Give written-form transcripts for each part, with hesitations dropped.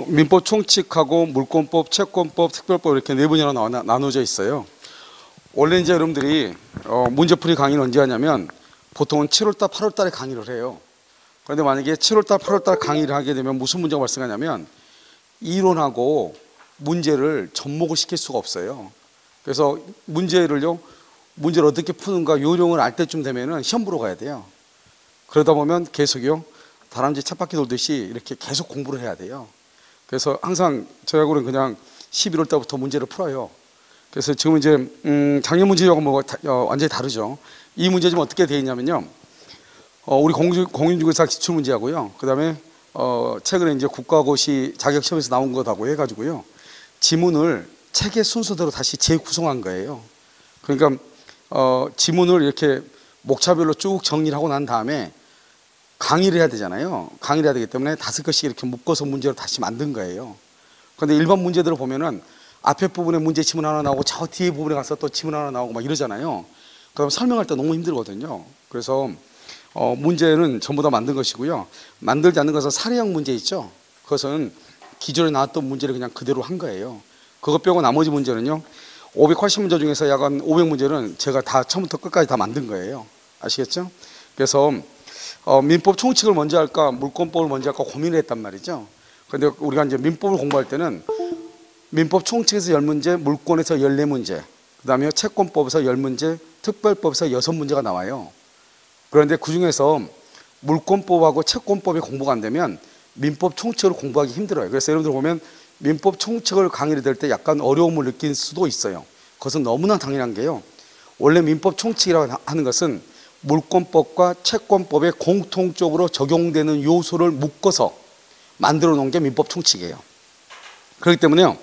민법 총칙하고 물권법, 채권법, 특별법 이렇게 네 분야로 나눠져 있어요. 원래 이제 여러분들이 문제풀이 강의는 언제 하냐면 보통은 7월달, 8월달에 강의를 해요. 그런데 만약에 7월달, 8월달 강의를 하게 되면 무슨 문제가 발생하냐면 이론하고 문제를 접목을 시킬 수가 없어요. 그래서 문제를 어떻게 푸는가 요령을 알 때쯤 되면은 시험 보러 가야 돼요. 그러다 보면 계속요 다람쥐 쳇바퀴 돌듯이 이렇게 계속 공부를 해야 돼요. 그래서 항상 저하고는 그냥 11월 달부터 문제를 풀어요. 그래서 지금 이제 작년 문제하고 완전히 다르죠. 이 문제 좀 어떻게 되어 있냐면요. 우리 공인중개사 기출문제하고요. 그 다음에 최근에 이제 국가고시 자격시험에서 나온 것하고 해가지고요. 지문을 책의 순서대로 다시 재구성한 거예요. 그러니까 지문을 이렇게 목차별로 쭉 정리를 하고 난 다음에 강의를 해야 되잖아요. 강의를 해야 되기 때문에 5개씩 이렇게 묶어서 문제로 다시 만든 거예요. 그런데 일반 문제들을 보면은 앞에 부분에 문제 지문 하나 나오고 저 뒤에 부분에 가서 또 지문 하나 나오고 막 이러잖아요. 그럼 설명할 때 너무 힘들거든요. 그래서 문제는 전부 다 만든 것이고요. 만들지 않는 것은 사례형 문제 있죠. 그것은 기존에 나왔던 문제를 그냥 그대로 한 거예요. 그것 빼고 나머지 문제는요. 580문제 중에서 약 한 500문제는 제가 다 처음부터 끝까지 다 만든 거예요. 아시겠죠? 그래서 민법 총칙을 먼저 할까 물권법을 먼저 할까 고민을 했단 말이죠. 그런데 우리가 이제 민법을 공부할 때는 민법 총칙에서 10문제, 물권에서 14문제, 그 다음에 채권법에서 10문제, 특별법에서 6문제가 나와요. 그런데 그 중에서 물권법하고 채권법이 공부가 안 되면 민법 총칙을 공부하기 힘들어요. 그래서 여러분들 보면 민법 총칙을 강의를 들 때 약간 어려움을 느낄 수도 있어요. 그것은 너무나 당연한 게요. 원래 민법 총칙이라고 하는 것은 물권법과 채권법에 공통적으로 적용되는 요소를 묶어서 만들어 놓은 게 민법 총칙이에요. 그렇기 때문에요.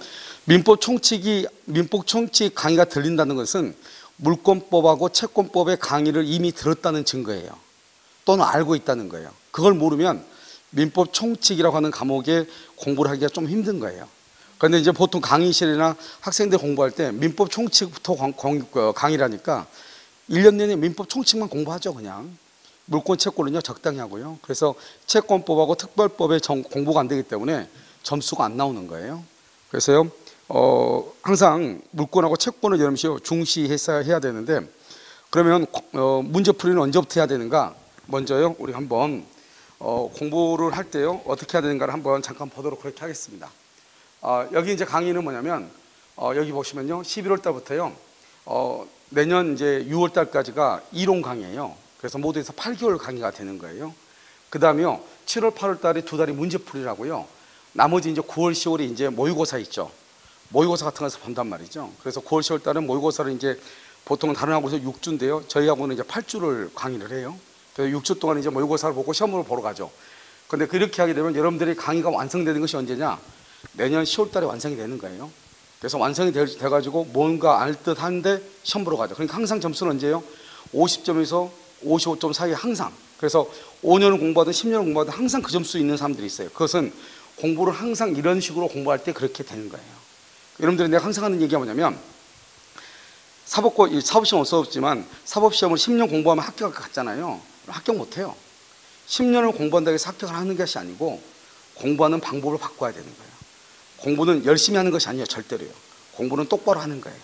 민법 총칙 강의가 들린다는 것은 물권법하고 채권법의 강의를 이미 들었다는 증거예요. 또는 알고 있다는 거예요. 그걸 모르면 민법 총칙이라고 하는 과목에 공부를 하기가 좀 힘든 거예요. 그런데 이제 보통 강의실이나 학생들 공부할 때 민법 총칙부터 강의를 하니까 1년 내내 민법 총칙만 공부하죠. 그냥 물권 채권은요 적당히 하고요. 그래서 채권법하고 특별법에 공부가 안 되기 때문에 점수가 안 나오는 거예요. 그래서요 항상 물권하고 채권을 여러분이 중시해서 해야 되는데, 그러면 문제풀이는 언제부터 해야 되는가? 먼저요 우리 한번 공부를 할 때요 어떻게 해야 되는가를 한번 잠깐 보도록 그렇게 하겠습니다. 여기 이제 강의는 뭐냐면 여기 보시면요 11월 달부터요 내년 이제 6월 달까지가 이론 강의예요. 그래서 모두 해서 8개월 강의가 되는 거예요. 그 다음에요 7월 8월 달에 2달이 문제풀이라고요. 나머지 이제 9월 10월이 이제 모의고사 있죠. 모의고사 같은 거에서 본단 말이죠. 그래서 9월 10월 달은 모의고사를 이제 보통은 다른 학원에서 6주인데요 저희 학원은 이제 8주를 강의를 해요. 그래서 6주 동안 이제 모의고사를 보고 시험을 보러 가죠. 그런데 그렇게 하게 되면 여러분들이 강의가 완성되는 것이 언제냐? 내년 10월 달에 완성이 되는 거예요. 그래서 완성이 돼가지고 뭔가 알듯한데 시험 보러 가죠. 그러니까 항상 점수는 언제예요? 50점에서 55점 사이에 항상. 그래서 5년을 공부하든 10년을 공부하든 항상 그 점수 있는 사람들이 있어요. 그것은 공부를 항상 이런 식으로 공부할 때 그렇게 되는 거예요. 여러분들이 내가 항상 하는 얘기가 뭐냐면 사법시험 없었지만 사법시험을 10년 공부하면 합격할 것 같잖아요. 합격 못해요. 10년을 공부한다고 해서 합격을 하는 것이 아니고 공부하는 방법을 바꿔야 되는 거예요. 공부는 열심히 하는 것이 아니에요. 절대로요. 공부는 똑바로 하는 거예요.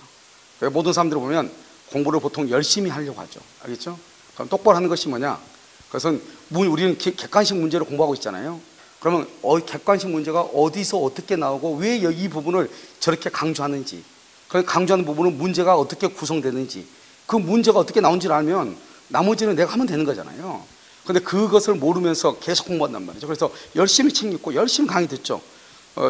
모든 사람들을 보면 공부를 보통 열심히 하려고 하죠. 알겠죠? 그럼 똑바로 하는 것이 뭐냐? 그것은 우리는 객관식 문제를 공부하고 있잖아요. 그러면 객관식 문제가 어디서 어떻게 나오고 왜 이 부분을 저렇게 강조하는지, 그 강조하는 부분은 문제가 어떻게 구성되는지, 그 문제가 어떻게 나온지를 알면 나머지는 내가 하면 되는 거잖아요. 그런데 그것을 모르면서 계속 공부한단 말이죠. 그래서 열심히 책 읽고 열심히 강의 듣죠.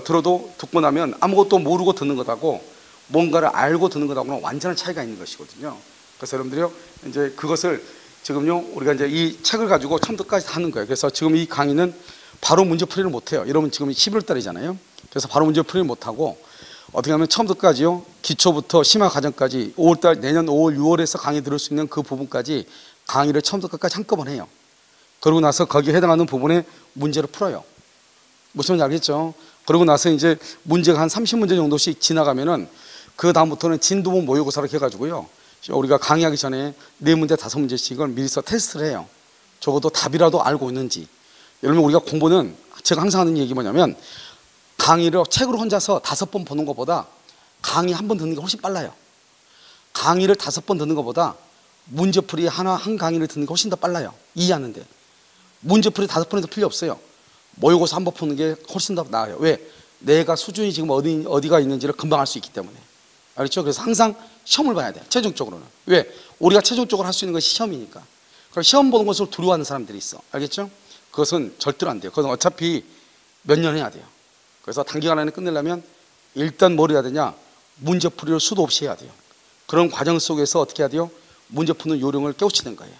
들어도 듣고 나면 아무것도 모르고 듣는 것하고 뭔가를 알고 듣는 것하고는 완전한 차이가 있는 것이거든요. 그래서 여러분들이요 이제 그것을 지금요 우리가 이제 이 책을 가지고 처음부터까지 하는 거예요. 그래서 지금 이 강의는 바로 문제풀이를 못해요. 여러분 지금 11월 달이잖아요. 그래서 바로 문제풀이를 못하고 어떻게 하면 처음부터까지요 기초부터 심화 과정까지 5월달 내년 5월 6월에서 강의 들을 수 있는 그 부분까지 강의를 처음부터 끝까지 한꺼번에 해요. 그러고 나서 거기에 해당하는 부분에 문제를 풀어요. 무슨 말인지 알겠죠? 그러고 나서 이제 문제가 한 30문제 정도씩 지나가면은 그 다음부터는 진도문 모의고사를 해가지고요 우리가 강의하기 전에 4문제 5문제씩을 미리서 테스트를 해요. 적어도 답이라도 알고 있는지. 여러분 우리가 공부는 제가 항상 하는 얘기 뭐냐면 강의를 책으로 혼자서 5번 보는 것보다 강의 한 번 듣는 게 훨씬 빨라요. 강의를 5번 듣는 것보다 문제풀이 한 강의를 듣는 게 훨씬 더 빨라요. 이해하는데. 문제풀이 5번 해도 필요 없어요. 모의고사 한 번 푸는 게 훨씬 더 나아요. 왜? 내가 수준이 지금 어디가 있는지를 금방 알 수 있기 때문에. 알겠죠? 그래서 항상 시험을 봐야 돼요. 최종적으로는. 왜? 우리가 최종적으로 할 수 있는 것이 시험이니까. 그럼 시험 보는 것을 두려워하는 사람들이 있어. 알겠죠? 그것은 절대로 안 돼요. 그것은 어차피 몇 년 해야 돼요. 그래서 단기간 안에 끝내려면 일단 뭘 해야 되냐? 문제풀이를 수도 없이 해야 돼요. 그런 과정 속에서 어떻게 해야 돼요? 문제 푸는 요령을 깨우치는 거예요.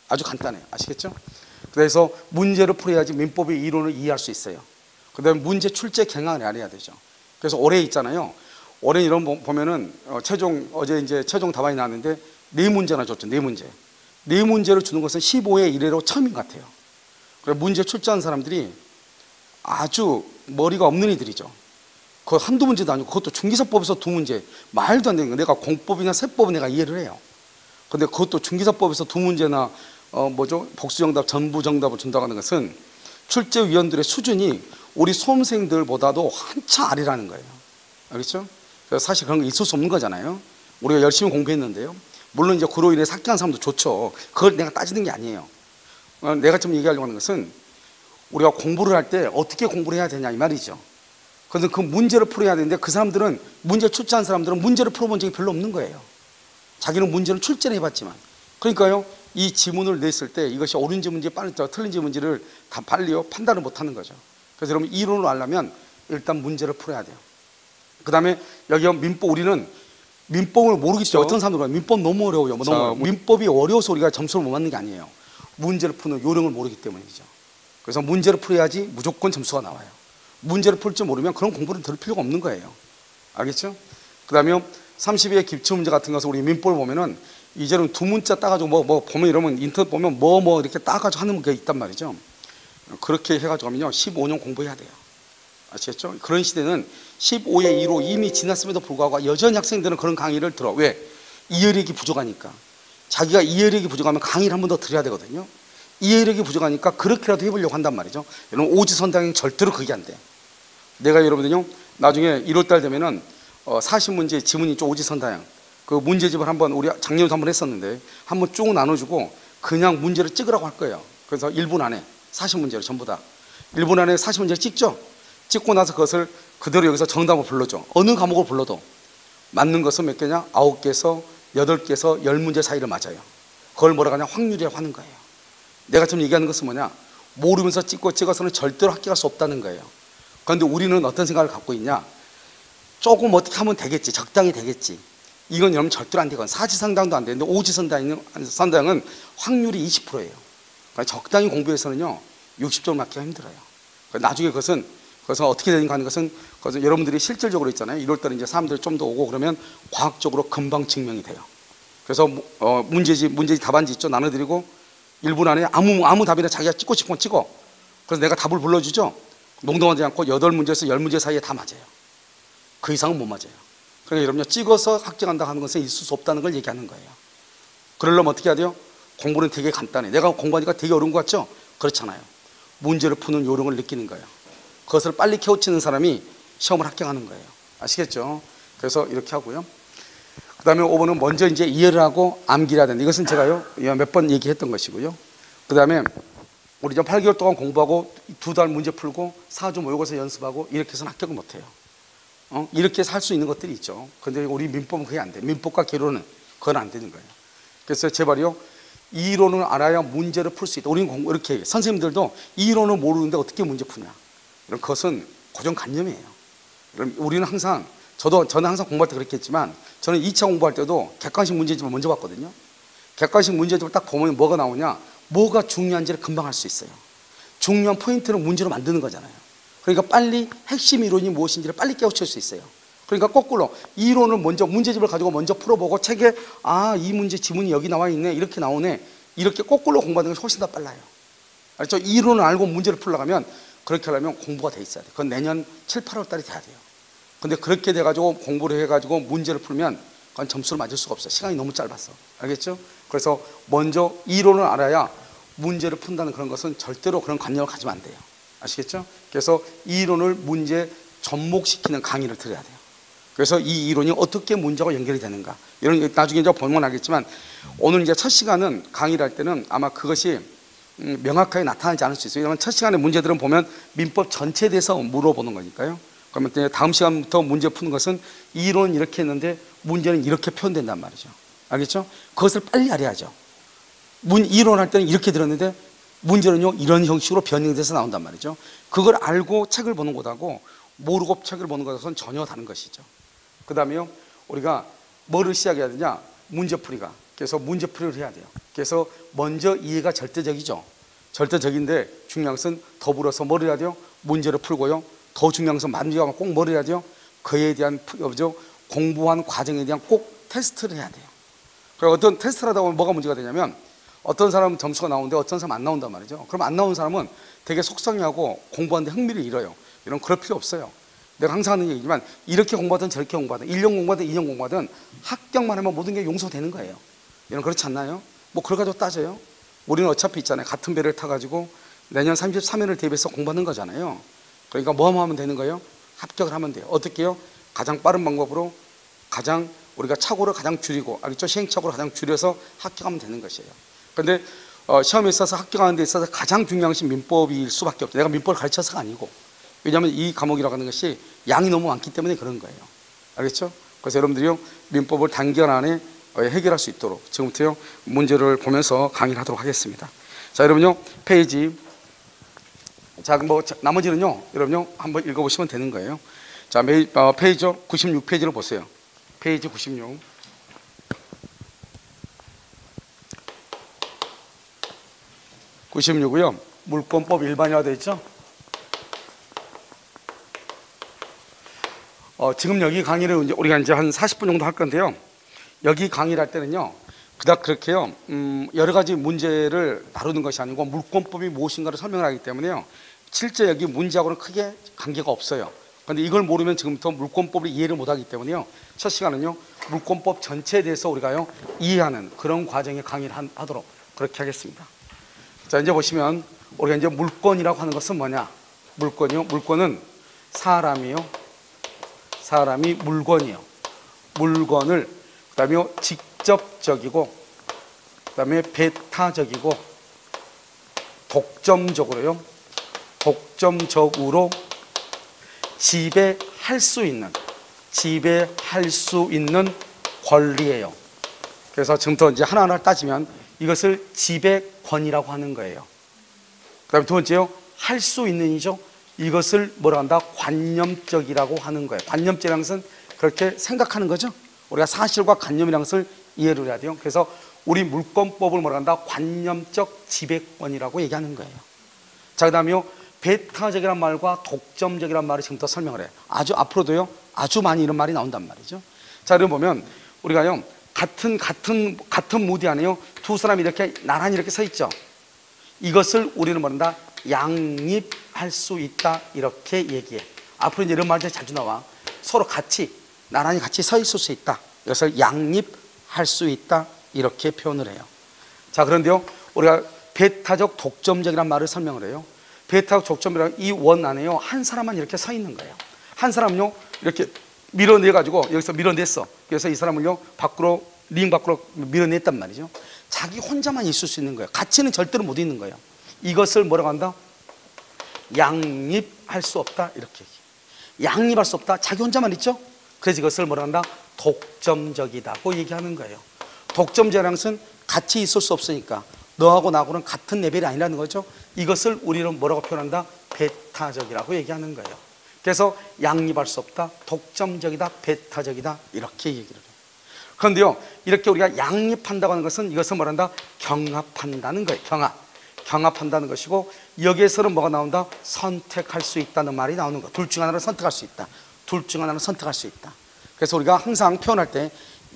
아주 간단해요. 아시겠죠? 그래서 문제를 풀어야지 민법의 이론을 이해할 수 있어요. 그 다음에 문제 출제 경향을 알아야 되죠. 그래서 올해 있잖아요. 올해 이런 보면은 어제 이제 최종 답안이 나왔는데 4문제나 줬죠. 4문제. 4문제를 주는 것은 15회 이래로 처음인 것 같아요. 그래서 문제 출제한 사람들이 아주 머리가 없는 이들이죠. 그 한두 문제도 아니고 그것도 중기사법에서 2문제. 말도 안 되는 거. 내가 공법이나 세법은 내가 이해를 해요. 근데 그것도 중기사법에서 2문제나 복수정답, 전부정답을 준다고 하는 것은 출제위원들의 수준이 우리 수험생들보다도 한참 아래라는 거예요. 알겠죠? 그래서 사실 그런 거 있을 수 없는 거잖아요. 우리가 열심히 공부했는데요. 물론 이제 그로 인해 삭제한 사람도 좋죠. 그걸 내가 따지는 게 아니에요. 내가 지금 얘기하려고 하는 것은 우리가 공부를 할 때 어떻게 공부를 해야 되냐 이 말이죠. 그래서 그 문제를 풀어야 되는데 그 사람들은 문제 출제한 사람들은 문제를 풀어본 적이 별로 없는 거예요. 자기는 문제를 출제를 해봤지만. 그러니까요. 이 지문을 냈을 때 이것이 옳은지 문제 틀린지 문제를 다 빨리요 판단을 못하는 거죠. 그래서 여러분 이론을 알려면 일단 문제를 풀어야 돼요. 그 다음에 여기 민법 우리는 민법을 모르기 때문에 어떤 사람들은 민법 너무 어려워요. 민법이 어려워서 우리가 점수를 못 맞는 게 아니에요. 문제를 푸는 요령을 모르기 때문이죠. 그래서 문제를 풀어야지 무조건 점수가 나와요. 문제를 풀 줄 모르면 그런 공부를 들을 필요가 없는 거예요. 알겠죠? 그 다음에 32의 기출문제 같은 것을 우리 민법을 보면은 이제는 2문자 따가지고 보면 이러면 인터넷 보면 이렇게 따가지고 하는 게 있단 말이죠. 그렇게 해가지고 하면요 15년 공부해야 돼요. 아시겠죠? 그런 시대는 15의 2로 이미 지났음에도 불구하고 여전히 학생들은 그런 강의를 들어. 왜? 이해력이 부족하니까. 자기가 이해력이 부족하면 강의를 한 번 더 들어야 되거든요. 이해력이 부족하니까 그렇게라도 해보려고 한단 말이죠. 여러분 오지선다행은 절대로 그게 안 돼. 내가 여러분들요 나중에 1월달 되면은 40문제 지문이 좀 오지선다행 그 문제집을 한번 우리 작년에도 한번 했었는데 한번 쭉 나눠주고 그냥 문제를 찍으라고 할 거예요. 그래서 1분 안에 40문제를 전부 다 1분 안에 40문제를 찍죠. 찍고 나서 그것을 그대로 여기서 정답을 불러줘. 어느 과목을 불러도 맞는 것은 몇 개냐? 9개에서 8개에서 10문제 사이를 맞아요. 그걸 뭐라고 하냐? 확률이라고 하는 거예요. 내가 지금 얘기하는 것은 뭐냐? 모르면서 찍어서는 절대로 합격할 수 없다는 거예요. 그런데 우리는 어떤 생각을 갖고 있냐? 조금 어떻게 하면 되겠지. 적당히 되겠지. 이건 여러분 절대로 안 되거든. 사지선다행도 안 되는데 오지선다행은 확률이 20%예요. 그러니까 적당히 공부해서는요 60점 맞기가 힘들어요. 나중에 그것은 어떻게 되는가 하는 것은 여러분들이 실질적으로 있잖아요. 1월달에 이제 사람들이 좀 더 오고 그러면 과학적으로 금방 증명이 돼요. 그래서 문제집 답안지 있죠. 나눠드리고 1분 안에 아무 답이나 자기가 찍고 싶은 건 찍어. 그래서 내가 답을 불러주죠. 농담하지 않고 8문제에서 10문제 사이에 다 맞아요. 그 이상은 못 맞아요. 그러니까 여러분요 찍어서 합격한다 하는 것은 있을 수 없다는 걸 얘기하는 거예요. 그러려면 어떻게 해야 돼요? 공부는 되게 간단해. 내가 공부하니까 되게 어려운 것 같죠? 그렇잖아요. 문제를 푸는 요령을 느끼는 거예요. 그것을 빨리 캐우치는 사람이 시험을 합격하는 거예요. 아시겠죠? 그래서 이렇게 하고요. 그 다음에 5번은 먼저 이제 이해를 하고 암기를 해야 된다. 이것은 제가요 몇 번 얘기했던 것이고요. 그 다음에 우리 8개월 동안 공부하고 2달 문제 풀고 4주 모의고사 연습하고 이렇게 해서는 합격을 못해요. 이렇게 해서 할 수 있는 것들이 있죠. 근데 우리 민법은 그게 안 돼. 민법과 개론은 그건 안 되는 거예요. 그래서 제발요 이론을 알아야 문제를 풀 수 있다. 우리는 이렇게 얘기해요. 선생님들도 이론을 모르는데 어떻게 문제 푸냐. 이런 것은 고정관념이에요. 우리는 항상 저는 항상 공부할 때 그랬겠지만 저는 2차 공부할 때도 객관식 문제집을 먼저 봤거든요. 객관식 문제집을 딱 보면 뭐가 나오냐, 뭐가 중요한지를 금방 알 수 있어요. 중요한 포인트를 문제로 만드는 거잖아요. 그러니까 빨리 핵심 이론이 무엇인지를 빨리 깨우칠 수 있어요. 그러니까 거꾸로 이론을 먼저 문제집을 가지고 먼저 풀어보고 책에 이 문제 지문이 여기 나와 있네, 이렇게 나오네, 이렇게 거꾸로 공부하는 것이 훨씬 더 빨라요. 알죠? 이론을 알고 문제를 풀려가면 그렇게 하려면 공부가 돼 있어야 돼요. 그건 내년 7, 8월 달이 돼야 돼요. 근데 그렇게 돼가지고 공부를 해가지고 문제를 풀면 그건 점수를 맞을 수가 없어요. 시간이 너무 짧아서. 알겠죠? 그래서 먼저 이론을 알아야 문제를 푼다는 그런 것은 절대로 그런 관념을 가지면 안 돼요. 아시겠죠? 그래서 이론을 문제 접목시키는 강의를 들어야 돼요. 그래서 이 이론이 어떻게 문제와 연결이 되는가, 이런 나중에 이제 보면 알겠지만, 오늘 이제 첫 시간은 강의를 할 때는 아마 그것이 명확하게 나타나지 않을 수 있어요. 왜냐하면 첫 시간의 문제들은 보면 민법 전체에 대해서 물어보는 거니까요. 그러면 다음 시간부터 문제 푸는 것은 이론은 이렇게 했는데 문제는 이렇게 표현된단 말이죠. 알겠죠? 그것을 빨리 알아야죠. 이론할 때는 이렇게 들었는데 문제는요 이런 형식으로 변형돼서 나온단 말이죠. 그걸 알고 책을 보는 것하고 모르고 책을 보는 것은 전혀 다른 것이죠. 그 다음에요, 우리가 뭐를 시작해야 되냐? 문제풀이가. 그래서 문제풀이를 해야 돼요. 그래서 먼저 이해가 절대적이죠. 절대적인데 중요한 것은 더불어서 뭐를 해야 돼요? 문제를 풀고요. 더 중요한 것은 만지가 꼭 뭐를 해야 돼요? 그에 대한 공부한 과정에 대한 꼭 테스트를 해야 돼요. 그리고 어떤 테스트를 하다 보면 뭐가 문제가 되냐면, 어떤 사람은 점수가 나오는데 어떤 사람은 안 나온단 말이죠. 그럼 안 나오는 사람은 되게 속상해하고 공부하는데 흥미를 잃어요. 이런 그럴 필요 없어요. 내가 항상 하는 얘기지만, 이렇게 공부하든 저렇게 공부하든 1년 공부하든 2년 공부하든 합격만 하면 모든 게 용서되는 거예요. 이런 그렇지 않나요? 뭐 그걸 가지고 따져요? 우리는 어차피 있잖아요. 같은 배를 타가지고 내년 33년을 대비해서 공부하는 거잖아요. 그러니까 뭐만 하면 되는 거예요? 합격을 하면 돼요. 어떻게 해요? 가장 빠른 방법으로 가장 우리가 착오를 가장 줄이고, 알겠죠? 시행착오를 가장 줄여서 합격하면 되는 것이에요. 그런데 시험에 있어서 합격하는 데 있어서 가장 중요한 것이 민법일 수밖에 없죠. 내가 민법을 가르쳐서가 아니고, 왜냐하면 이 과목이라고 하는 것이 양이 너무 많기 때문에 그런 거예요. 알겠죠? 그래서 여러분들이요 민법을 단기간 안에 해결할 수 있도록 지금부터요 문제를 보면서 강의를 하도록 하겠습니다. 자, 여러분요 페이지, 자, 뭐 나머지는요 여러분요 한번 읽어보시면 되는 거예요. 자, 페이지 96페이지를 보세요. 페이지 96. (96)이요 물권법 일반화되어 있죠. 지금 여기 강의를 우리가 이제 한 40분 정도 할 건데요. 여기 강의를 할 때는요, 그닥 그렇게요, 여러 가지 문제를 다루는 것이 아니고 물권법이 무엇인가를 설명을 하기 때문에요, 실제 여기 문제하고는 크게 관계가 없어요. 그런데 이걸 모르면 지금부터 물권법을 이해를 못하기 때문에요, 첫 시간은요, 물권법 전체에 대해서 우리가요, 이해하는 그런 과정의 강의를 하도록 그렇게 하겠습니다. 자, 이제 보시면 우리가 이제 물권이라고 하는 것은 뭐냐? 물권이요. 물권은 사람이 물건이요. 물건을 그다음에 직접적이고 그다음에 배타적이고 독점적으로 지배할 수 있는 권리예요. 그래서 지금부터 이제 하나하나 따지면 이것을 지배권이라고 하는 거예요. 그다음에 두 번째요, 할 수 있는이죠. 이것을 뭐라 한다? 관념적이라고 하는 거예요. 관념적이라는 것은 그렇게 생각하는 거죠. 우리가 사실과 관념이라는 것을 이해를 해야 돼요. 그래서 우리 물권법을 뭐라 한다? 관념적 지배권이라고 얘기하는 거예요. 자, 그 다음에요, 배타적이란 말과 독점적이란 말을 지금부터 설명을 해요. 아주 앞으로도요 아주 많이 이런 말이 나온단 말이죠. 자, 그럼 보면 우리가요 같은 무디 안에요 두 사람이 이렇게 나란히 이렇게 서 있죠. 이것을 우리는 뭐란다? 양립할 수 있다, 이렇게 얘기해. 앞으로 이제 이런 말들이 자주 나와. 서로 나란히 같이 서 있을 수 있다. 이것을 양립할 수 있다, 이렇게 표현을 해요. 자, 그런데요 우리가 배타적 독점적이란 말을 설명을 해요. 배타적 독점이라는 이 원 안에요 한 사람만 이렇게 서 있는 거예요. 한 사람은요 이렇게 밀어내가지고 여기서 밀어냈어. 그래서 이 사람을요 링 밖으로 밀어냈단 말이죠. 자기 혼자만 있을 수 있는 거예요. 같이는 절대로 못 있는 거예요. 이것을 뭐라고 한다? 양립할 수 없다, 이렇게 얘기해요. 양립할 수 없다, 자기 혼자만 있죠. 그래서 이것을 뭐라고 한다? 독점적이다고 얘기하는 거예요. 독점적이라는 것은 같이 있을 수 없으니까 너하고 나하고는 같은 레벨이 아니라는 거죠. 이것을 우리는 뭐라고 표현한다? 배타적이라고 얘기하는 거예요. 그래서 양립할 수 없다, 독점적이다, 배타적이다, 이렇게 얘기를 해요. 그런데요 이렇게 우리가 양립한다고 하는 것은 이것을 뭐란다? 경합한다는 거예요. 경합한다는 것이고, 여기에서는 뭐가 나온다? 선택할 수 있다는 말이 나오는 거예요. 둘 중 하나를 선택할 수 있다. 그래서 우리가 항상 표현할 때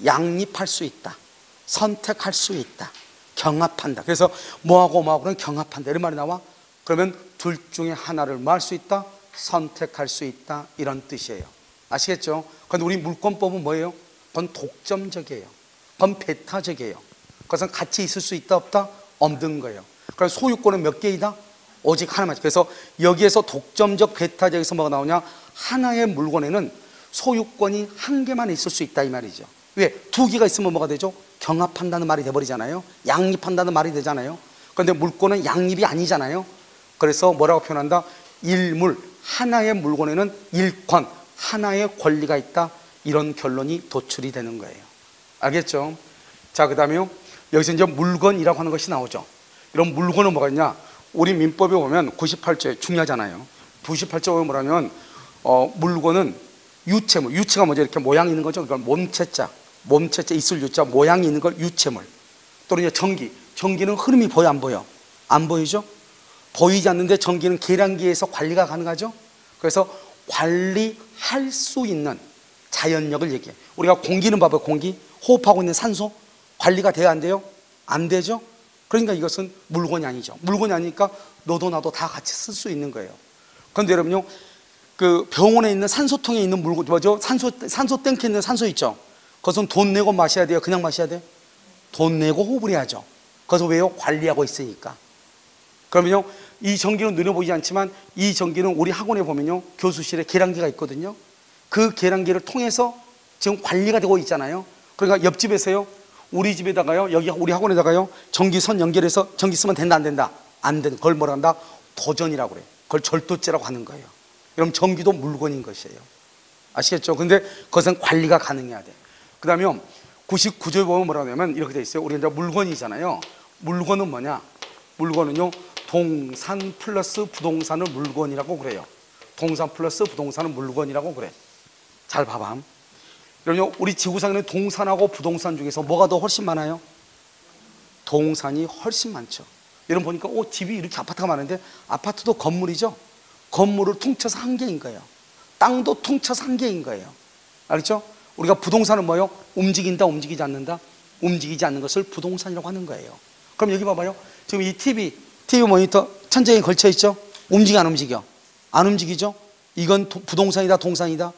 양립할 수 있다, 선택할 수 있다, 경합한다. 그래서 뭐하고는 경합한다, 이런 말이 나와. 그러면 둘 중에 하나를 뭐 할 수 있다? 선택할 수 있다, 이런 뜻이에요. 아시겠죠? 그런데 우리 물권법은 뭐예요? 그건 독점적이에요. 그건 배타적이에요. 그것은 같이 있을 수 있다 없다? 없는 거예요. 그래서 소유권은 몇 개이다? 오직 하나만. 그래서 여기에서 독점적 배타적에서 뭐가 나오냐? 하나의 물건에는 소유권이 한 개만 있을 수 있다 이 말이죠. 왜? 두 개가 있으면 뭐가 되죠? 경합한다는 말이 돼버리잖아요. 양립한다는 말이 되잖아요. 그런데 물건은 양립이 아니잖아요. 그래서 뭐라고 표현한다? 일물, 하나의 물건에는 일권, 하나의 권리가 있다. 이런 결론이 도출이 되는 거예요. 알겠죠? 자, 그 다음에요. 여기서 이제 물건이라고 하는 것이 나오죠. 이런 물건은 뭐가 있냐? 우리 민법에 보면 98조에 중요하잖아요. 98조에 보면 뭐라면 물건은 유체물, 유체가 뭐죠? 이렇게 모양이 있는 거죠. 그러니까 몸체자, 몸체자 있을 유자, 모양이 있는 걸 유체물. 또는 이제 전기, 전기는 흐름이 보여 안 보여? 안 보이죠? 보이지 않는데 전기는 계량기에서 관리가 가능하죠. 그래서 관리할 수 있는 자연력을 얘기해. 우리가 공기는 봐봐요. 공기, 호흡하고 있는 산소 관리가 돼야 안 돼요? 안 되죠. 그러니까 이것은 물건이 아니죠. 물건이 아니니까 너도 나도 다 같이 쓸 수 있는 거예요. 그런데 여러분요, 그 병원에 있는 산소통에 있는 물건 뭐죠? 산소 탱크에 있는 산소 있죠. 그것은 돈 내고 마셔야 돼요? 그냥 마셔야 돼요? 돈 내고 호흡을 해야죠. 그래서 왜요? 관리하고 있으니까. 그러면요, 이 전기는 눈에 보이지 않지만 이 전기는 우리 학원에 보면요, 교수실에 계량기가 있거든요. 그 계량기를 통해서 지금 관리가 되고 있잖아요. 그러니까 옆집에서요, 우리 집에다가요, 여기 우리 학원에다가요, 전기선 연결해서 전기 쓰면 된다 안 된다? 안 된다. 그걸 뭐라 한다? 도전이라고 그래요. 그걸 절도죄라고 하는 거예요. 그럼 전기도 물건인 것이에요. 아시겠죠? 근데 그것은 관리가 가능해야 돼. 그 다음에 99조에 보면 뭐라고 하냐면 이렇게 돼 있어요. 우리 이제 물건이잖아요. 물건은 뭐냐? 물건은요, 동산 플러스 부동산을 물건이라고 그래요. 동산 플러스 부동산은 물건이라고 그래. 잘 봐봐. 여러분, 우리 지구상에는 동산하고 부동산 중에서 뭐가 더 훨씬 많아요? 동산이 훨씬 많죠. 여러분 보니까 집이 이렇게 아파트가 많은데 아파트도 건물이죠. 건물을 퉁쳐서 한 개인 거예요. 땅도 퉁쳐서 한 개인 거예요. 알겠죠? 우리가 부동산은 뭐예요? 움직인다, 움직이지 않는다? 움직이지 않는 것을 부동산이라고 하는 거예요. 그럼 여기 봐봐요. 지금 이 TV 모니터 천장에 걸쳐 있죠? 움직여 안 움직여? 안 움직이죠? 이건 부동산이다, 동산이다?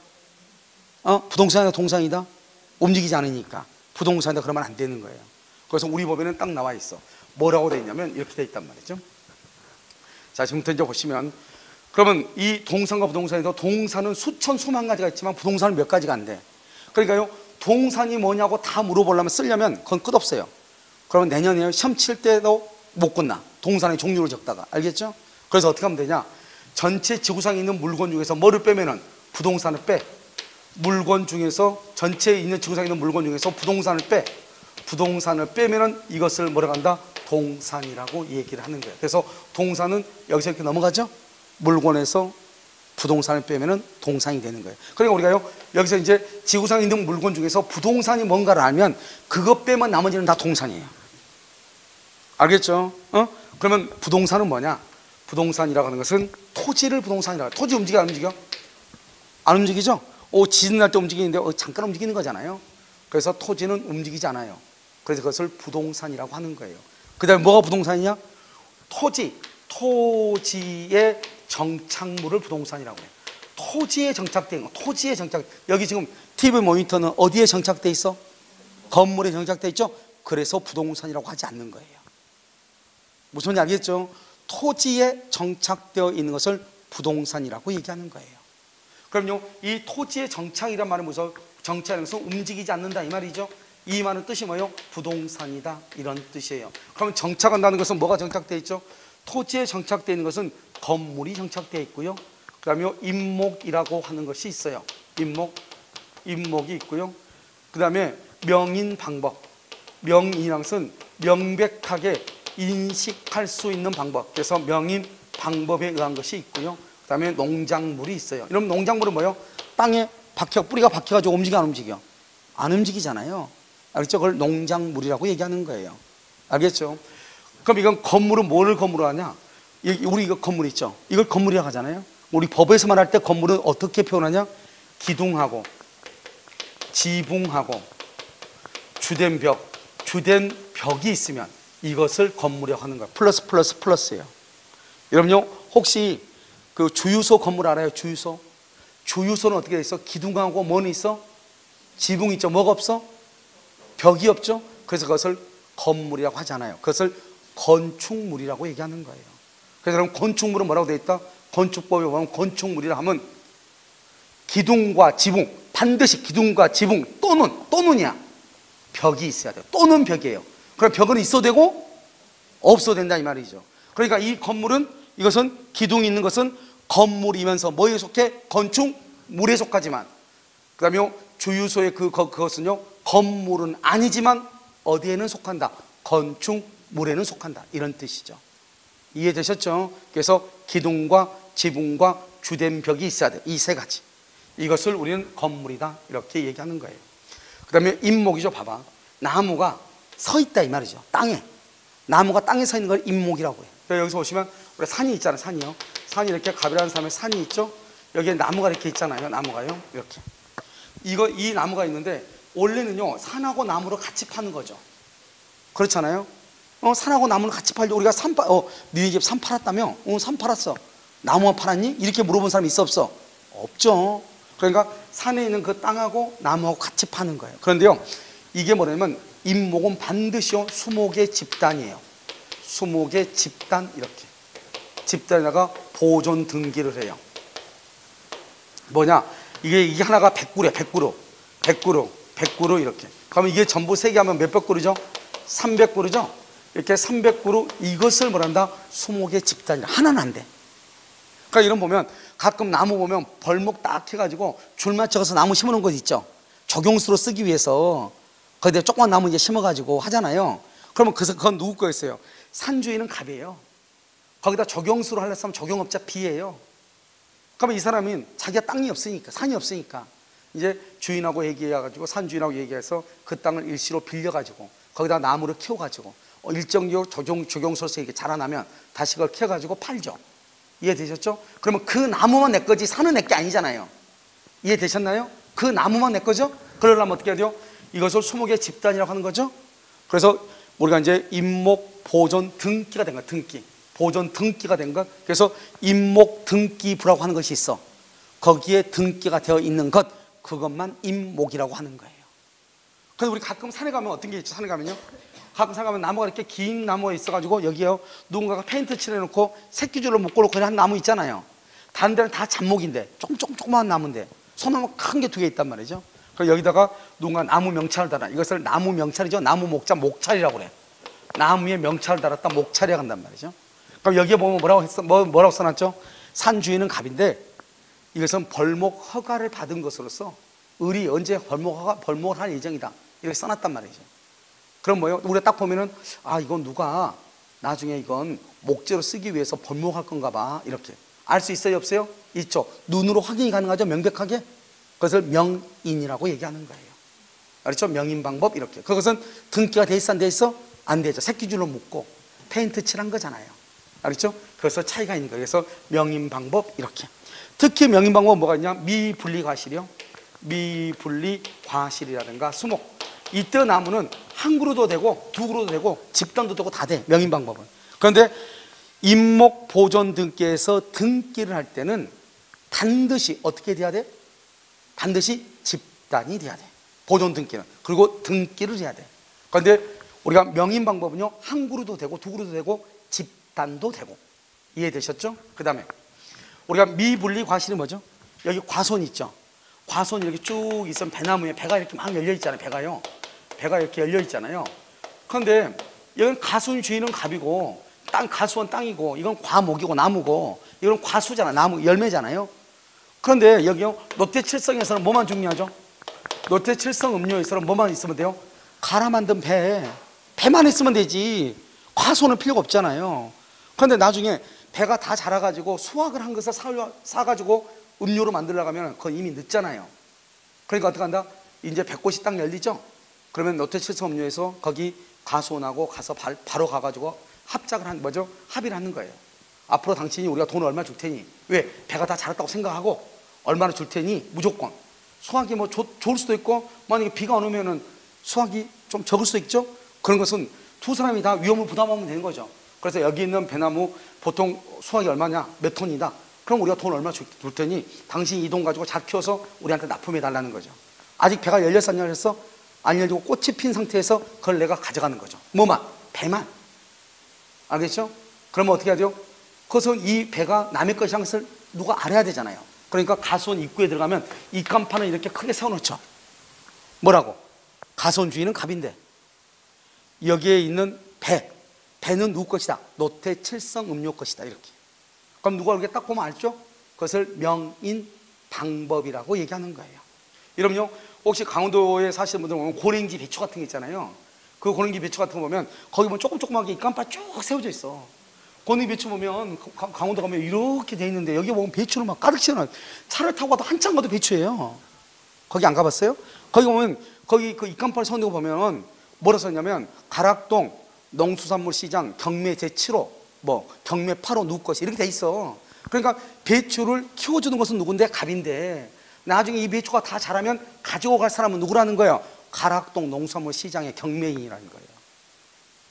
부동산이다, 동산이다? 움직이지 않으니까 부동산이다 그러면 안 되는 거예요. 그래서 우리 법에는 딱 나와 있어. 뭐라고 돼 있냐면 이렇게 돼 있단 말이죠. 자, 지금부터 이제 보시면, 그러면 이 동산과 부동산에서 동산은 수천 수만 가지가 있지만 부동산은 몇 가지가 안 돼. 그러니까요, 동산이 뭐냐고 다 물어보려면 쓰려면 그건 끝없어요. 그러면 내년에 시험 칠 때도 못 끝나. 동산의 종류를 적다가. 알겠죠? 그래서 어떻게 하면 되냐? 전체 지구상에 있는 물건 중에서 뭐를 빼면은 부동산을 빼. 물건 중에서 전체에 있는 지구상에 있는 물건 중에서 부동산을 빼. 부동산을 빼면은 이것을 뭐라고 한다? 동산이라고 얘기를 하는 거예요. 그래서 동산은 여기서 이렇게 넘어가죠? 물건에서 부동산을 빼면은 동산이 되는 거예요. 그러니까 우리가요, 여기서 이제 지구상에 있는 물건 중에서 부동산이 뭔가를 알면 그것 빼면 나머지는 다 동산이에요. 알겠죠? 그러면 부동산은 뭐냐? 부동산이라고 하는 것은 토지를 부동산이라고 해요. 토지 움직여 안 움직여? 안 움직이죠? 지진 날 때 움직이는데 잠깐 움직이는 거잖아요. 그래서 토지는 움직이지 않아요. 그래서 그것을 부동산이라고 하는 거예요. 그 다음에 뭐가 부동산이냐? 토지의 정착물을 부동산이라고 해요. 토지에 정착된 거, 토지에 정착. 여기 지금 TV 모니터는 어디에 정착돼 있어? 건물에 정착돼 있죠? 그래서 부동산이라고 하지 않는 거예요. 무슨 말인지 알겠죠? 토지에 정착되어 있는 것을 부동산이라고 얘기하는 거예요. 그럼요, 이 토지의 정착이란 말은 무슨, 정착이라는 것은 움직이지 않는다 이 말이죠. 이 말은 뜻이 뭐예요? 부동산이다 이런 뜻이에요. 그러면 정착한다는 것은 뭐가 정착되어 있죠? 토지에 정착되어 있는 것은 건물이 정착되어 있고요. 그 다음에 임목이라고 하는 것이 있어요. 임목이 있고요. 그 다음에 명인 방법. 명인이란 것은 명백하게 인식할 수 있는 방법. 그래서 명인 방법에 의한 것이 있고요. 그 다음에 농작물이 있어요. 이런 농작물은 뭐예요? 땅에 뿌리가 박혀가지고 움직여 안 움직여? 안 움직이잖아요. 알겠죠? 그걸 농작물이라고 얘기하는 거예요. 알겠죠? 그럼 이건 건물은 뭐를 건물로 하냐? 우리 이거 건물 있죠? 이걸 건물이라고 하잖아요. 우리 법에서 말할 때 건물은 어떻게 표현하냐? 기둥하고 지붕하고 주된 벽이 있으면 이것을 건물이라고 하는 거예요. 플러스예요. 여러분요, 혹시 그 주유소 건물 알아요? 주유소는 어떻게 돼 있어? 기둥하고 뭐는 있어? 지붕 있죠? 뭐가 없어? 벽이 없죠? 그래서 그것을 건물이라고 하잖아요. 그것을 건축물이라고 얘기하는 거예요. 그래서 여러분 건축물은 뭐라고 되어 있다? 건축법에 보면 건축물이라 하면 기둥과 지붕, 반드시 기둥과 지붕 또는이야. 벽이 있어야 돼요. 또는 벽이에요. 그럼 벽은 있어도 되고 없어도 된다 이 말이죠. 그러니까 이 건물은, 이것은 기둥이 있는 것은 건물이면서 뭐에 속해? 건축물에 속하지만, 그 다음에 주유소의 그것은요 건물은 아니지만 어디에는 속한다? 건축물에는 속한다, 이런 뜻이죠. 이해되셨죠? 그래서 기둥과 지붕과 주된 벽이 있어야 돼. 이 세 가지, 이것을 우리는 건물이다 이렇게 얘기하는 거예요. 그 다음에 임목이죠. 봐봐, 나무가 서 있다 이 말이죠. 땅에, 나무가 땅에 서 있는 걸 임목이라고 해요. 여기서 보시면 우리 산이 있잖아요. 산이요, 산이 이렇게 가비라는 삶에 산이 있죠. 여기에 나무가 이렇게 있잖아요. 나무가요 이렇게, 이 나무가 있는데 원래는요 산하고 나무를 같이 파는 거죠. 그렇잖아요. 산하고 나무를 같이 팔죠. 우리가 니네 집 산 팔았다며? 산 팔았어. 나무만 팔았니? 이렇게 물어본 사람이 있어 없어? 없죠. 그러니까 산에 있는 그 땅하고 나무하고 같이 파는 거예요. 그런데요 이게 뭐냐면 임목은 반드시요 수목의 집단이에요. 수목의 집단, 이렇게 집단에다가 보존 등기를 해요. 뭐냐, 이게 하나가 100그루야. 100그루 이렇게. 그러면 이게 전부 세 개 하면 몇백 그루죠? 300그루죠? 이렇게 300그루, 이것을 뭐란다? 수목의 집단이라. 하나는 안 돼. 그러니까 이런 보면 가끔 나무 보면 벌목 딱 해가지고 줄 맞춰서 나무 심어놓은 거 있죠. 적용수로 쓰기 위해서 거기다 조그만 나무 이제 심어가지고 하잖아요. 그러면 그건 누구 거였어요? 산주인은 갑이에요. 거기다 적용수로 하려고 하면 적용업자 B예요. 그러면 이 사람은 자기가 땅이 없으니까, 산이 없으니까 이제 주인하고 얘기해가지고, 산주인하고 얘기해서 그 땅을 일시로 빌려가지고 거기다 나무를 키워가지고 일정 기호 적용수로서 이렇게 자라나면 다시 그걸 키워가지고 팔죠. 이해되셨죠? 그러면 그 나무만 내 거지 산은 내 게 아니잖아요. 이해되셨나요? 그 나무만 내 거죠? 그러려면 어떻게 해야 돼요? 이것을 수목의 집단이라고 하는 거죠. 그래서 우리가 이제 임목 보존 등기가 된 거야. 등기, 보존 등기가 된 것. 그래서 임목 등기부라고 하는 것이 있어. 거기에 등기가 되어 있는 것, 그것만 임목이라고 하는 거예요. 그래서 우리 가끔 산에 가면 어떤 게 있죠? 산에 가면요, 가끔 산에 가면 나무가 이렇게 긴 나무가 있어가지고 여기에요 누군가가 페인트 칠해놓고 새끼줄로 묶어놓고 한 나무 있잖아요. 다른 데는 다 잡목인데 조그만 나무인데 소나무 큰 게 두 개 있단 말이죠. 그래서 여기다가 누군가 나무 명찰을 달아. 이것을 나무 명찰이죠. 나무 목자 목찰이라고 그래. 나무에 명찰을 달았다 목찰이라고 한단 말이죠. 그럼 여기에 보면 뭐라고 써놨죠? 산주인은 갑인데 이것은 벌목 허가를 받은 것으로서 을이 언제 벌목을 할 예정이다 이렇게 써놨단 말이죠. 그럼 뭐예요? 우리가 딱 보면은 이건 누가 나중에 이건 목재로 쓰기 위해서 벌목할 건가 봐 이렇게 알 수 있어요 없어요? 있죠. 눈으로 확인이 가능하죠. 명백하게. 그것을 명인이라고 얘기하는 거예요. 알았죠? 명인 방법 이렇게. 그것은 등기가 돼 있어 안 돼 있어? 안 되죠. 새끼줄로 묶고 페인트 칠한 거잖아요. 알았죠? 그래서 차이가 있는 거예요. 그래서 명인 방법 이렇게. 특히 명인 방법은 뭐가 있냐? 미분리 과실이요. 미분리 과실이라든가 수목. 이때 나무는 한 그루도 되고 두 그루도 되고 집단도 되고 다 돼. 명인 방법은. 그런데 임목 보존 등기에서 등기를 할 때는 반드시 어떻게 돼야 돼? 반드시 집단이 돼야 돼. 보존 등기는. 그리고 등기를 해야 돼. 그런데 우리가 명인 방법은요 한 그루도 되고 두 그루도 되고 집단도 되고. 이해되셨죠? 그 다음에 우리가 미분리 과실이 뭐죠? 여기 과손 있죠. 과손이 이렇게 쭉 있으면 배나무에 배가 이렇게 막 열려 있잖아요. 배가 이렇게 열려 있잖아요. 그런데 여기는 가순 주인은 갑이고 가수원 땅이고 이건 과목이고 나무고 이건 과수잖아. 나무 열매잖아요. 그런데 여기요 롯데 칠성에서는 뭐만 중요하죠? 롯데 칠성 음료에서는 뭐만 있으면 돼요? 갈아 만든 배만 있으면 되지. 과수는 필요가 없잖아요. 그런데 나중에 배가 다 자라가지고 수확을 한 것을 사가지고 음료로 만들려고 하면 그건 이미 늦잖아요. 그러니까 어떻게 한다? 이제 배꽃이 딱 열리죠? 그러면 롯데 칠성 음료에서 거기 가수원하고 가서 바로 가가지고 합의를 하는 거예요. 앞으로 당신이 우리가 돈을 얼마 줄 테니, 왜? 배가 다 자랐다고 생각하고 얼마나 줄 테니 무조건 수확이 뭐 좋을 수도 있고 만약에 비가 안 오면은 수확이 좀 적을 수도 있죠. 그런 것은 두 사람이 다 위험을 부담하면 되는 거죠. 그래서 여기 있는 배나무 보통 수확이 얼마냐? 몇 톤이다. 그럼 우리가 돈 얼마 줄 테니 당신이 이 돈 가지고 잘 키워서 우리한테 납품해 달라는 거죠. 아직 배가 열렸어 안 열렸어? 안 열리고 꽃이 핀 상태에서 그걸 내가 가져가는 거죠. 뭐만? 배만. 알겠죠? 그러면 어떻게 해야 돼요? 그것은 이 배가 남의 것이라는 것을 누가 알아야 되잖아요. 그러니까 가수원 입구에 들어가면 이 간판을 이렇게 크게 세워놓죠. 뭐라고? 가수원주의는 갑인데 여기에 있는 배는 누구 것이다? 노태 칠성 음료 것이다. 이렇게. 그럼 누가 이렇게 딱 보면 알죠? 그것을 명인 방법이라고 얘기하는 거예요. 여러분요, 혹시 강원도에 사시는 분들 보면 고랭지 배추 같은 게 있잖아요. 그 고랭지 배추 같은 거 보면 거기 보면 조그맣게 이 깜빡 쭉 세워져 있어. 고랭지 배추 보면 강원도 가면 이렇게 돼 있는데 여기 보면 배추를 막 가득 씌워놔. 차를 타고 가도 한참 가도 배추예요. 거기 안 가봤어요? 거기 보면 거기 그 입간판 서는 거 보면 뭐라 썼냐면 가락동 농수산물시장 경매 제7호 경매 8호 누구 것이 이렇게 돼 있어. 그러니까 배추를 키워주는 것은 누군데? 갑인데 나중에 이 배추가 다 자라면 가지고 갈 사람은 누구라는 거예요? 가락동 농수산물시장의 경매인이라는 거예요.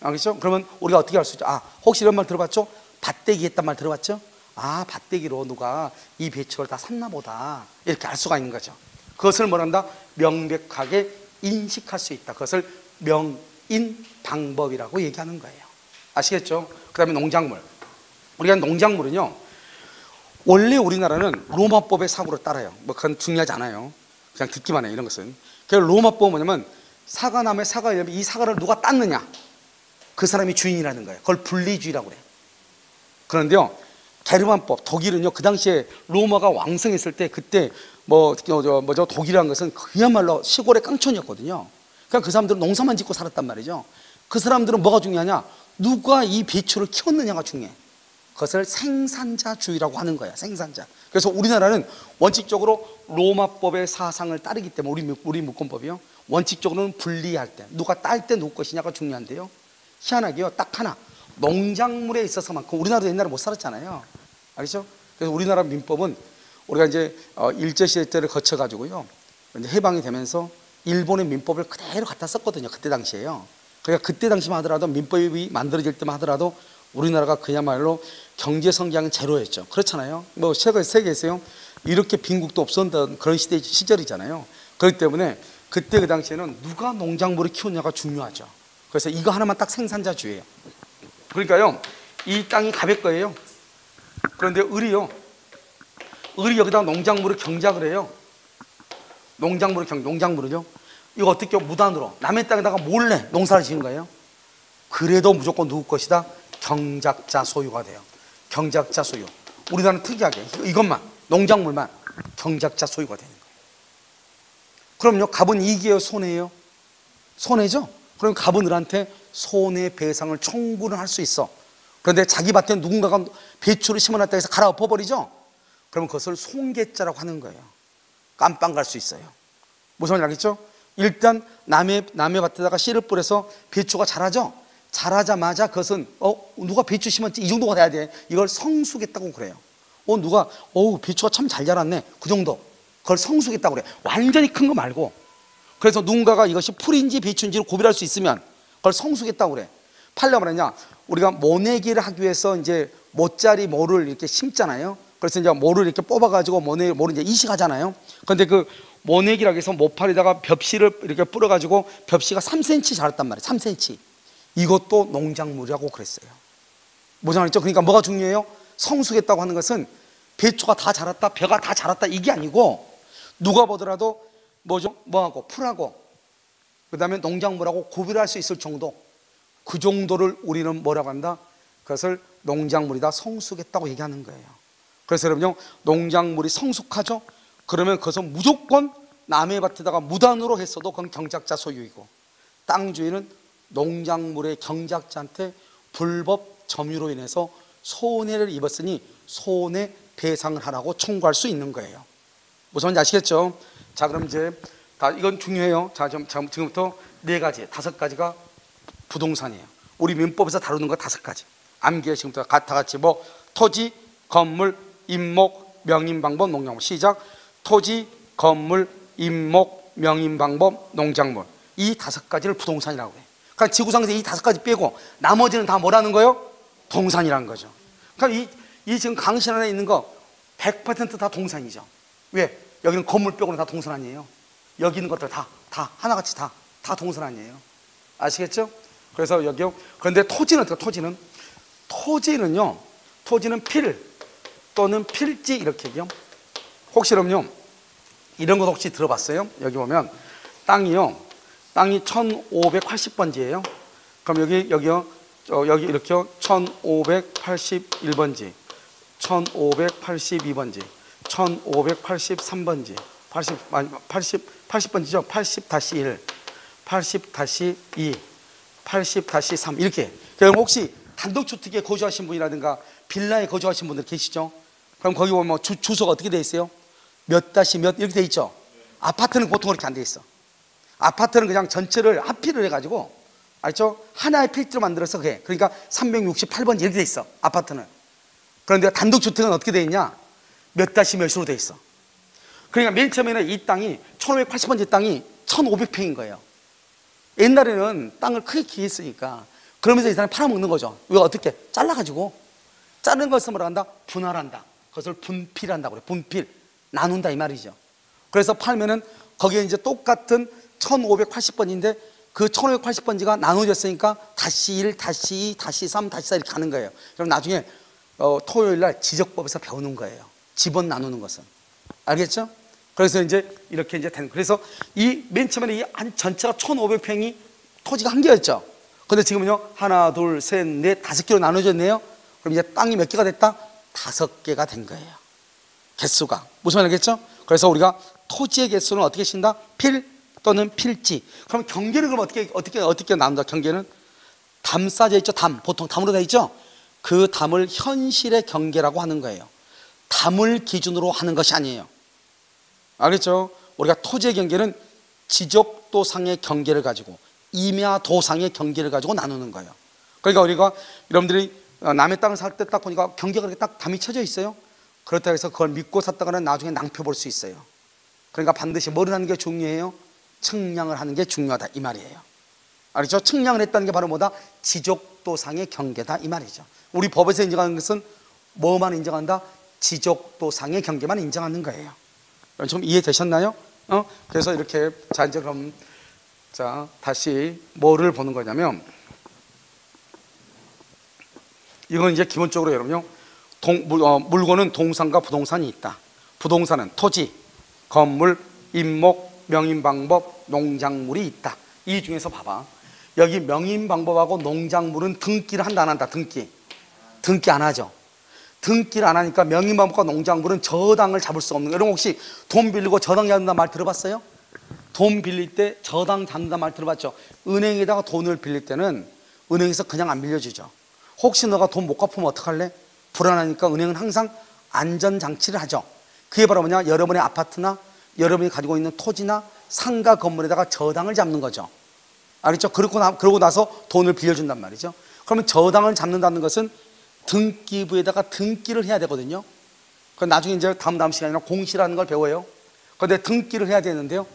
알겠죠? 그러면 우리가 어떻게 할 수 있죠? 혹시 이런 말 들어봤죠? 밭대기 했단 말 들어봤죠? 밭대기로 누가 이 배추를 다 샀나 보다 이렇게 알 수가 있는 거죠. 그것을 뭐란다? 명백하게 인식할 수 있다. 그것을 명인 방법이라고 얘기하는 거예요. 아시겠죠? 그 다음에 농작물. 우리가 농작물은요, 원래 우리나라는 로마법의 사고를 따라요. 그건 중요하지 않아요. 그냥 듣기만 해요, 이런 것은. 그래서 로마법은 뭐냐면 사과나무에 사과를 이 사과를 누가 땄느냐, 그 사람이 주인이라는 거예요. 그걸 분리주의라고 그래. 그런데요, 게르만법, 독일은요, 그 당시에 로마가 왕성했을 때 그때 독일이라는 것은 그야말로 시골의 깡촌이었거든요. 그러니까 그 사람들은 농사만 짓고 살았단 말이죠. 그 사람들은 뭐가 중요하냐? 누가 이 배추를 키웠느냐가 중요해. 그것을 생산자주의라고 하는 거야. 생산자. 그래서 우리나라는 원칙적으로 로마법의 사상을 따르기 때문에 우리 물권법이요, 원칙적으로는 분리할 때 누가 딸 때 누구 것이냐가 중요한데요, 희한하게요, 딱 하나, 농작물에 있어서만큼 우리나라도 옛날에 못 살았잖아요. 알겠죠? 그래서 우리나라 민법은 우리가 이제 일제시대 때를 거쳐가지고요, 이제 해방이 되면서 일본의 민법을 그대로 갖다 썼거든요. 그때 당시에요. 그러니까 그때 당시만 하더라도 민법이 만들어질 때만 하더라도 우리나라가 그야말로 경제 성장은 제로였죠. 그렇잖아요. 세계에서요, 이렇게 빈국도 없었던 그런 시절이잖아요. 그렇기 때문에 그때 그 당시에는 누가 농작물을 키우냐가 중요하죠. 그래서 이거 하나만 딱 생산자주의예요. 그러니까요, 이 땅이 갑의 거예요. 그런데 을이 여기다 농작물을 경작을 해요. 농작물은요, 이거 어떻게 무단으로 남의 땅에다가 몰래 농사를 지은 거예요. 그래도 무조건 누구 것이다? 경작자 소유가 돼요. 경작자 소유. 우리나라는 특이하게 이것만, 농작물만 경작자 소유가 되는 거예요. 그럼요, 갑은 이익이에요, 손해예요? 손해죠? 그럼 갑은 을한테 손해배상을 청구를 할 수 있어. 그런데 자기 밭에 누군가가 배추를 심어놨다 해서 갈아엎어버리죠? 그러면 그것을 손괴자라고 하는 거예요. 깜빵 갈 수 있어요. 무슨 말인지 알겠죠? 일단 남의 밭에다가 씨를 뿌려서 배추가 자라죠? 자라자마자 그것은 누가 배추 심었지? 이 정도가 돼야 돼. 이걸 성수겠다고 그래요. 누가 배추가 참 잘 자랐네. 그 정도. 그걸 성수겠다고 그래. 완전히 큰 거 말고. 그래서 누군가가 이것이 풀인지 배추인지를 구별할 수 있으면 그걸 성수겠다고 그래. 팔려 말하냐? 우리가 모내기를 하기 위해서 이제 모짜리 모를 이렇게 심잖아요. 그래서 이제 모를 이렇게 뽑아가지고 모를 이제 이식하잖아요. 그런데 그 모내기라고 해서 모팔에다가 벽씨를 이렇게 뿌려가지고 벽씨가 3cm 자랐단 말이에요. 3cm. 이것도 농작물이라고 그랬어요. 무슨 말이죠? 그러니까 뭐가 중요해요? 성수겠다고 하는 것은 배추가 다 자랐다, 벼가 다 자랐다 이게 아니고, 누가 보더라도 뭐죠? 뭐하고 풀하고 그 다음에 농작물하고 구별할 수 있을 정도, 그 정도를 우리는 뭐라고 한다? 그것을 농작물이다, 성숙했다고 얘기하는 거예요. 그래서 여러분요, 농작물이 성숙하죠? 그러면 그것은 무조건 남의 밭에다가 무단으로 했어도 그건 경작자 소유이고, 땅 주인은 농작물의 경작자한테 불법 점유로 인해서 손해를 입었으니 손해배상을 하라고 청구할 수 있는 거예요. 무슨 말인지 아시겠죠? 자, 그럼 이제 이건 중요해요. 자, 지금부터 4가지, 5가지가 부동산이에요. 우리 민법에서 다루는 거 5가지. 암기해. 지금부터 다 같이 토지, 건물, 임목, 명인방법, 농작물. 시작. 토지, 건물, 임목, 명인방법, 농작물. 이 5가지를 부동산이라고 해요. 그러니까 지구상에서 이 5가지 빼고 나머지는 다 뭐라는 거예요? 동산이라는 거죠. 그러니까 이 지금 강신 안에 있는 거 100% 다 동산이죠. 왜? 여기는 건물 빼고는 다 동산 아니에요. 여기 있는 것들 다 하나같이 다 동산 아니에요. 아시겠죠? 그래서 여기요. 그런데 토지는 어떻게? 토지는요, 토지는 필 또는 필지 이렇게 얘기해요. 혹시 그럼요 이런 것 혹시 들어봤어요? 여기 보면 땅이 1580번지예요. 그럼 여기요 여기 이렇게 1581번지, 1582번지, 1583번지, 80번지죠. 80-1, 80-2, 80-3 이렇게. 그럼 혹시 단독주택에 거주하신 분이라든가 빌라에 거주하신 분들 계시죠? 그럼 거기 보면 주소가 어떻게 돼 있어요? 몇 다시 몇 이렇게 돼 있죠? 아파트는 보통 그렇게 안 돼 있어. 아파트는 그냥 전체를 합필을 해가지고 알죠? 하나의 필지로 만들어서 그래. 그러니까 368번지 이렇게 돼 있어 아파트는. 그런데 단독주택은 어떻게 돼 있냐? 몇 다시 몇으로 돼 있어. 그러니까 맨 처음에는 이 땅이 1580번지 땅이 1500평인 거예요. 옛날에는 땅을 크게 기했으니까 그러면서 이 사람이 팔아먹는 거죠. 왜 어떻게? 잘라가지고 자른 것을 뭐라 한다? 분할한다. 그것을 분필한다고 그래. 분필 나눈다 이 말이죠. 그래서 팔면은 거기에 이제 똑같은 1580번인데 그 1580번지가 나눠졌으니까 다시 1, 다시 2, 다시 3, 다시 4 이렇게 가는 거예요. 그럼 나중에 토요일 날 지적법에서 배우는 거예요. 집원 나누는 것은. 알겠죠? 그래서 이제 이렇게 이제 되는. 그래서 이 맨 처음에는 이 한 전체가 1500평이 토지가 한 개였죠. 근데 지금은요 하나, 둘, 셋, 넷, 5개로 나눠졌네요. 그럼 이제 땅이 몇 개가 됐다? 5개가 된 거예요. 개수가. 무슨 말이겠죠? 그래서 우리가 토지의 개수는 어떻게 신다? 필 또는 필지. 그럼 경계는 그럼 어떻게 나눈다? 경계는 담 쌓여 있죠. 담 보통 담으로 돼 있죠. 그 담을 현실의 경계라고 하는 거예요. 담을 기준으로 하는 것이 아니에요. 알겠죠? 우리가 토지의 경계는 지적도상의 경계를 가지고 임야도상의 경계를 가지고 나누는 거예요. 그러니까 우리가 여러분들이 남의 땅을 살 때 딱 보니까 경계가 그렇게 딱 담이 쳐져 있어요. 그렇다고 해서 그걸 믿고 샀다가는 나중에 낭패 볼 수 있어요. 그러니까 반드시 뭐를 하는 게 중요해요? 측량을 하는 게 중요하다 이 말이에요. 알겠죠? 측량을 했다는 게 바로 뭐다? 지적도상의 경계다 이 말이죠. 우리 법에서 인정하는 것은 뭐만 인정한다? 지적도상의 경계만 인정하는 거예요. 좀 이해되셨나요? 그래서 이렇게 자 이제 그럼 자 다시 뭐를 보는 거냐면 이건 이제 기본적으로 여러분요 물건은 동산과 부동산이 있다. 부동산은 토지, 건물, 임목, 명인방법, 농작물이 있다. 이 중에서 봐봐. 여기 명인방법하고 농작물은 등기를 한다 안 한다? 등기 안 하죠. 등기를 안 하니까 명인방법과 농작물은 저당을 잡을 수 없는 거예요. 여러분 혹시 돈 빌리고 저당 잡는다 말 들어봤어요? 돈 빌릴 때 저당 잡는다 말 들어봤죠? 은행에다가 돈을 빌릴 때는 은행에서 그냥 안 빌려주죠. 혹시 너가 돈 못 갚으면 어떡할래? 불안하니까 은행은 항상 안전장치를 하죠. 그게 바로 뭐냐? 여러분의 아파트나 여러분이 가지고 있는 토지나 상가 건물에다가 저당을 잡는 거죠. 알겠죠? 그러고 나서 돈을 빌려준단 말이죠. 그러면 저당을 잡는다는 것은 등기부에다가 등기를 해야 되거든요. 나중에 이제 다음 시간이나 공시라는 걸 배워요. 그런데 등기를 해야 되는데요.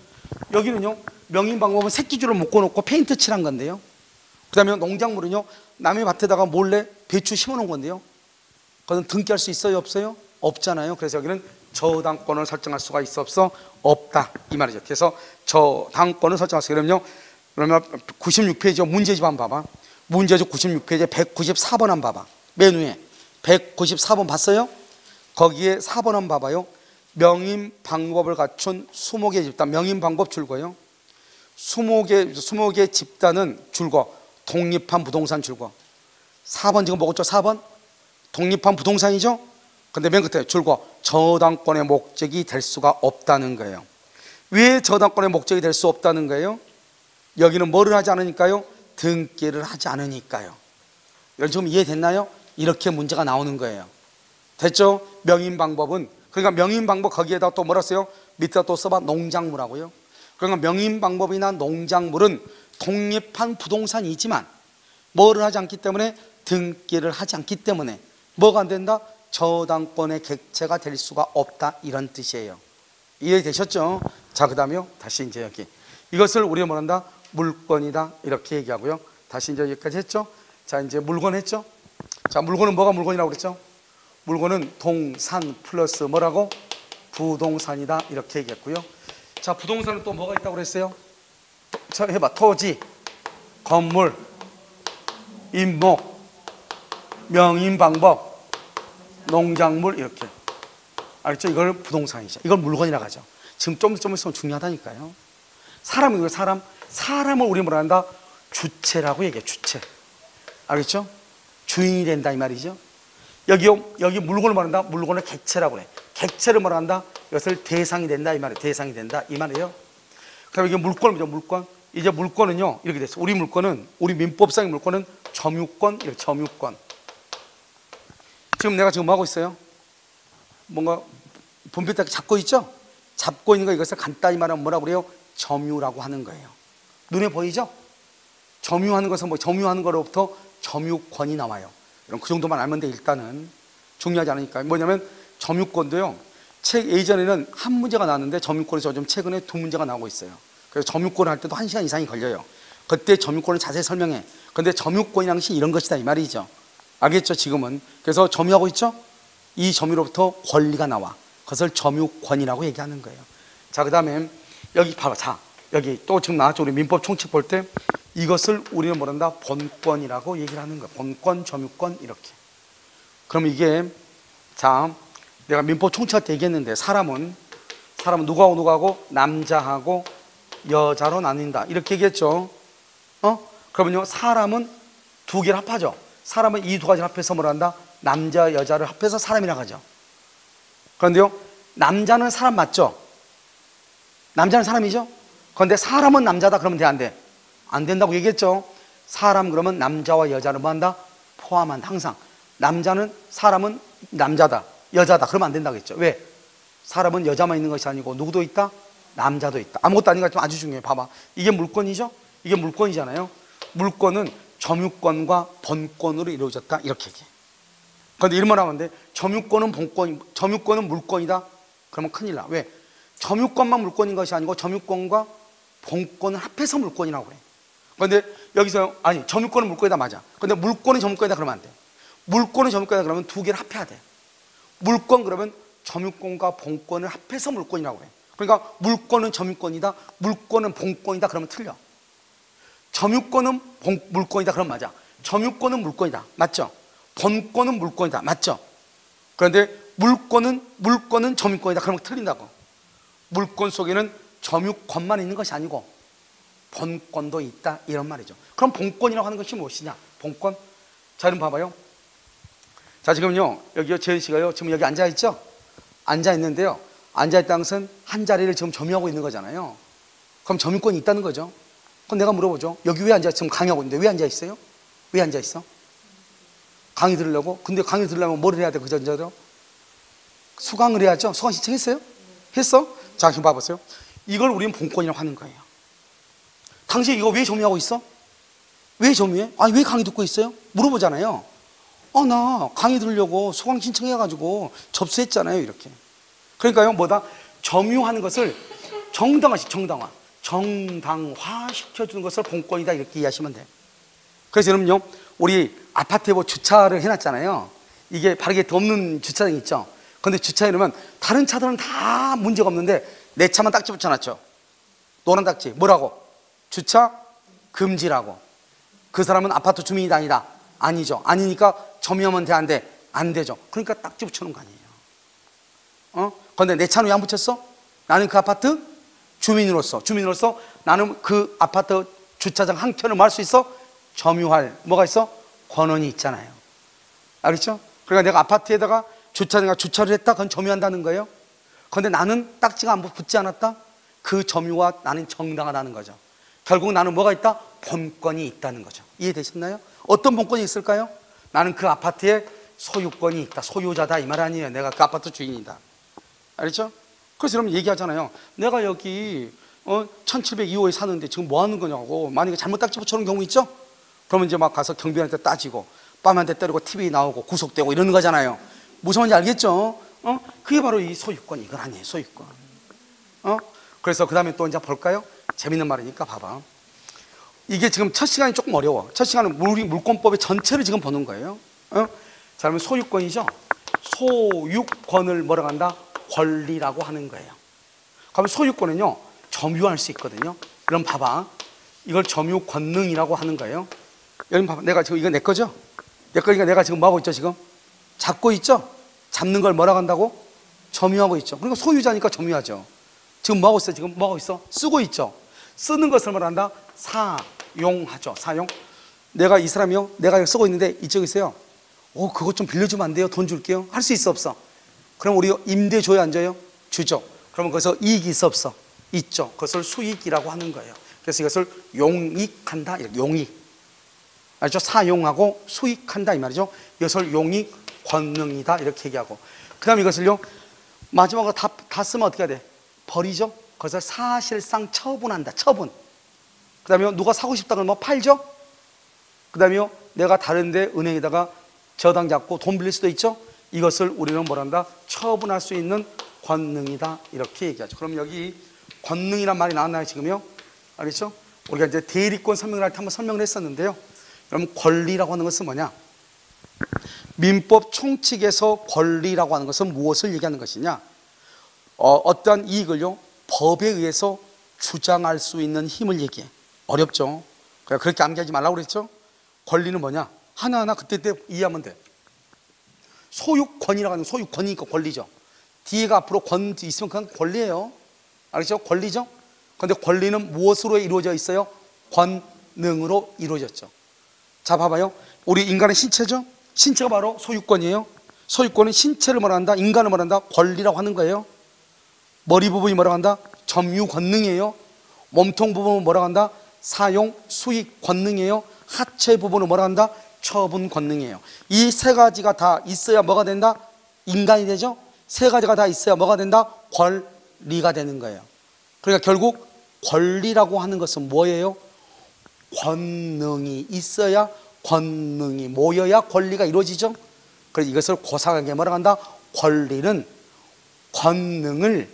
여기는요 명인방법은 새끼줄을 묶어놓고 페인트 칠한 건데요. 그 다음에 농작물은요 남의 밭에다가 몰래 배추 심어놓은 건데요. 그건 등기할 수 있어요 없어요? 없잖아요. 그래서 여기는 저당권을 설정할 수가 있어 없어? 없다 이 말이죠. 그래서 저당권을 설정할 수 있어요. 그러면 96페이지 문제집 한번 봐봐. 문제집 96페이지에 194번 한번 봐봐. 맨 위에 194번 봤어요? 거기에 4번 한번 봐봐요. 명인방법을 갖춘 20개 집단. 명인방법 줄거요. 20개 집단은 줄거. 독립한 부동산 줄거. 4번 지금 먹었죠? 4번 독립한 부동산이죠? 근데 맨 끝에 줄거. 저당권의 목적이 될 수가 없다는 거예요. 왜 저당권의 목적이 될 수 없다는 거예요? 여기는 뭐를 하지 않으니까요? 등기를 하지 않으니까요. 여러분 지금 이해됐나요? 이렇게 문제가 나오는 거예요. 됐죠? 명인방법은 그러니까 명인방법 거기에다 또 뭐라 써요? 밑에다 또 써봐. 농작물하고요. 그러니까 명인방법이나 농작물은 독립한 부동산이지만 뭐를 하지 않기 때문에 등기를 하지 않기 때문에 뭐가 안 된다? 저당권의 객체가 될 수가 없다 이런 뜻이에요. 이해되셨죠? 자 그 다음에요 다시 이제 여기 이것을 우리가 뭐란다? 물건이다 이렇게 얘기하고요. 다시 이제 여기까지 했죠? 자 이제 물건 했죠? 자 물건은 뭐가 물건이라고 그랬죠? 물건은 동산 플러스 뭐라고? 부동산이다 이렇게 얘기했고요. 자 부동산은 또 뭐가 있다고 그랬어요? 자 해봐. 토지, 건물, 임목, 명인방법, 농작물 이렇게. 알겠죠? 이걸 부동산이죠. 이걸 물건이라고 하죠. 지금 좀 있으면 중요하다니까요. 사람이고요, 사람. 사람을 우리 뭐라 한다? 주체라고 얘기해, 주체. 알겠죠? 주인이 된다 이 말이죠. 여기 물건을 말한다. 물건을 객체라고 해. 객체를 말한다. 이것을 대상이 된다 이 말이에요. 대상이 된다 이 말이에요. 그럼 이게 물건이죠, 물건. 이제 물건은요 이렇게 됐어. 우리 물건은, 우리 민법상의 물건은 점유권, 이렇게 점유권. 지금 내가 지금 뭐 하고 있어요? 뭔가 분필 딱 잡고 있죠? 잡고 있는 거, 이것을 간단히 말하면 뭐라고 그래요? 점유라고 하는 거예요. 눈에 보이죠? 점유하는 것은 뭐, 점유하는 거로부터 점유권이 나와요. 그럼 그 정도만 알면 돼. 일단은 중요하지 않으니까. 뭐냐면 점유권도요, 책 예전에는 한 문제가 나왔는데 점유권에서 좀 최근에 두 문제가 나오고 있어요. 그래서 점유권을 할 때도 1시간 이상이 걸려요. 그때 점유권을 자세히 설명해. 근데 점유권이라는 것이 이런 것이다 이 말이죠. 알겠죠? 지금은. 그래서 점유하고 있죠? 이 점유로부터 권리가 나와. 그것을 점유권이라고 얘기하는 거예요. 자, 그 다음에 여기 봐봐. 자, 여기 또 지금 나왔죠? 우리 민법 총칙 볼 때 이것을 우리는 뭐란다? 본권이라고 얘기를 하는 거예요. 본권, 점유권 이렇게. 그럼 이게, 자, 내가 민법 총칙할 때 얘기했는데 사람은 누구하고 남자하고 여자로 나뉜다 이렇게 얘기했죠. 그러면요 사람은 두 개를 합하죠. 사람은 이 두 가지를 합해서 뭐라 한다? 남자 여자를 합해서 사람이라고 하죠. 그런데요 남자는 사람 맞죠? 남자는 사람이죠? 그런데 사람은 남자다 그러면 돼, 안 돼? 안 된다고 얘기했죠. 사람 그러면 남자와 여자를 뭐 한다? 포함한다. 항상 남자는, 사람은 남자다 여자다 그러면 안 된다고 했죠. 왜? 사람은 여자만 있는 것이 아니고 누구도 있다? 남자도 있다. 아무것도 아닌 것 같지만 아주 중요해. 봐봐, 이게 물건이죠? 이게 물건이잖아요. 물건은 점유권과 본권으로 이루어졌다 이렇게 얘기해. 그런데 이런 말 하면 돼. 점유권은 물건이다 그러면 큰일 나. 왜? 점유권만 물건인 것이 아니고 점유권과 본권을 합해서 물건이라고 그래. 그런데 여기서 아니 점유권은 물건이다 맞아. 그런데 물권은 점유권이다 그러면 안 돼. 물권은 점유권이다 그러면 두 개를 합해야 돼. 물권 그러면 점유권과 본권을 합해서 물권이라고 해. 그러니까 물권은 점유권이다, 물권은 본권이다 그러면 틀려. 점유권은 물권이다 그러면 맞아. 점유권은 물권이다 맞죠? 본권은 물권이다 맞죠? 그런데 물권은 점유권이다 그러면 틀린다고. 물권 속에는 점유권만 있는 것이 아니고 본권도 있다 이런 말이죠. 그럼 본권이라고 하는 것이 무엇이냐? 본권. 자, 여러분 봐봐요. 자, 지금요 여기요 재현 씨가요 지금 여기 앉아 있죠? 앉아 있는데요. 앉아 있다는 것은 한 자리를 지금 점유하고 있는 거잖아요. 그럼 점유권이 있다는 거죠. 그럼 내가 물어보죠. 여기 왜 앉아 있어? 지금 강의하고 있는데 왜 앉아 있어요? 왜 앉아 있어? 강의 들으려고? 근데 강의 들으려면 뭘 해야 돼? 그 전자로 수강을 해야죠. 수강 신청했어요? 했어? 자, 지금 봐보세요. 이걸 우리는 본권이라고 하는 거예요. 당신 이거 왜 점유하고 있어? 왜 점유해? 아니 왜 강의 듣고 있어요? 물어보잖아요. 나 강의 들으려고 수강 신청해가지고 접수했잖아요 이렇게. 그러니까요 뭐다? 점유하는 것을 정당화 시켜주는 것을 본권이다 이렇게 이해하시면 돼요. 그래서 여러분요 우리 아파트에 뭐 주차를 해놨잖아요. 이게 바르게 없는 주차장이 있죠. 그런데 주차해 놓으면 다른 차들은 다 문제가 없는데 내 차만 딱지 붙여놨죠. 노란 딱지. 뭐라고? 주차 금지라고. 그 사람은 아파트 주민이 아니다. 아니죠. 아니니까 점유하면 돼, 안 돼? 안 되죠. 그러니까 딱지 붙여놓은 거 아니에요. 그런데 내 차는 왜 안 붙였어? 나는 그 아파트 주민으로서 나는 그 아파트 주차장 한 켠을 뭐 할 수 있어? 점유할 뭐가 있어? 권한이 있잖아요. 알겠죠? 그러니까 내가 아파트에다가 주차를 했다? 그건 점유한다는 거예요. 그런데 나는 딱지가 안 붙지 않았다? 그 점유와 나는 정당하다는 거죠. 결국 나는 뭐가 있다? 본권이 있다는 거죠. 이해되셨나요? 어떤 본권이 있을까요? 나는 그 아파트에 소유권이 있다. 소유자다 이 말 아니에요. 내가 그 아파트 주인이다. 알겠죠? 그래서 여러분 얘기하잖아요. 내가 여기 1702호에 사는데 지금 뭐 하는 거냐고. 만약에 잘못 딱지 붙여놓은 경우 있죠? 그러면 이제 막 가서 경비원한테 따지고 뺨한테 때리고 TV 나오고 구속되고 이러는 거잖아요. 무슨 말인지 알겠죠? 그게 바로 이 소유권. 이건 아니에요. 소유권. 그래서 그 다음에 또 이제 볼까요? 재밌는 말이니까 봐봐. 이게 지금 첫 시간이 조금 어려워. 첫 시간은 우리 물권법의 전체를 지금 보는 거예요. 자, 그러면 소유권이죠. 소유권을 뭐라고 한다? 권리라고 하는 거예요. 그러면 소유권은요 점유할 수 있거든요. 그럼 봐봐. 이걸 점유 권능이라고 하는 거예요. 여러분 봐봐. 내가 지금 이거 내 거죠? 내 거니까 내가 지금 뭐 하고 있죠 지금? 잡고 있죠? 잡는 걸 뭐라고 한다고? 점유하고 있죠. 그러니까 소유자니까 점유하죠. 지금 뭐하고 있어? 지금 뭐하고 있어? 쓰고 있죠. 쓰는 것을 뭐라 한다? 사용하죠. 사용. 내가 이 사람이요, 내가 이거 쓰고 있는데 이쪽에 있어요. 그것 좀 빌려주면 안 돼요? 돈 줄게요. 할 수 있어 없어? 그럼 우리 임대 줘요 안 줘요? 주죠. 그러면 거기서 이익이 있어 없어? 있죠. 그것을 수익이라고 하는 거예요. 그래서 이것을 용익한다. 용익. 알죠? 사용하고 수익한다 이 말이죠. 이것을 용익 권능이다 이렇게 얘기하고, 그 다음에 이것을요 마지막으로 다 쓰면 어떻게 해야 돼? 버리죠. 그것을 사실상 처분한다. 처분. 그 다음에 누가 사고 싶다 그러면 팔죠. 그 다음에 내가 다른데 은행에다가 저당 잡고 돈 빌릴 수도 있죠. 이것을 우리는 뭐란다? 처분할 수 있는 권능이다 이렇게 얘기하죠. 그럼 여기 권능이란 말이 나왔나요 지금요? 알겠죠? 우리가 이제 대리권 설명을 할 때 한번 설명을 했었는데요. 그럼 권리라고 하는 것은 뭐냐? 민법 총칙에서 권리라고 하는 것은 무엇을 얘기하는 것이냐? 어떠한 이익을요 법에 의해서 주장할 수 있는 힘을 얘기해. 어렵죠? 그렇게 암기하지 말라고 그랬죠? 권리는 뭐냐? 하나하나 그때 이해하면 돼. 소유권이라고 하는 소유권이니까 권리죠. 뒤에가 앞으로 권 있으면 그건 권리예요. 알겠죠? 권리죠? 그런데 권리는 무엇으로 이루어져 있어요? 권능으로 이루어졌죠. 자 봐봐요. 우리 인간의 신체죠? 신체가 바로 소유권이에요. 소유권은 신체를 뭐라 한다? 인간을 뭐라 한다? 권리라고 하는 거예요. 머리 부분이 뭐라고 한다? 점유 권능이에요. 몸통 부분은 뭐라고 한다? 사용 수익 권능이에요. 하체 부분은 뭐라고 한다? 처분 권능이에요. 이 세 가지가 다 있어야 뭐가 된다? 인간이 되죠. 세 가지가 다 있어야 뭐가 된다? 권리가 되는 거예요. 그러니까 결국 권리라고 하는 것은 뭐예요? 권능이 있어야, 권능이 모여야 권리가 이루어지죠. 그래서 이것을 고상하게 뭐라고 한다? 권리는 권능을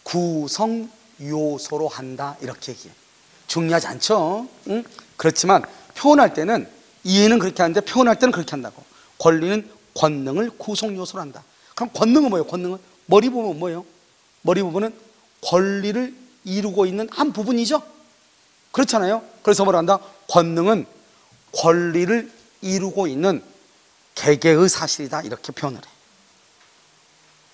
구성 요소로 한다 이렇게 얘기해. 중요하지 않죠? 응? 그렇지만 표현할 때는 이해는 그렇게 하는데 표현할 때는 그렇게 한다고. 권리는 권능을 구성 요소로 한다. 그럼 권능은 뭐예요? 권능은 머리 부분은 뭐예요? 머리 부분은 권리를 이루고 있는 한 부분이죠. 그렇잖아요. 그래서 뭐라 한다? 권능은 권리를 이루고 있는 개개의 사실이다 이렇게 표현을 해.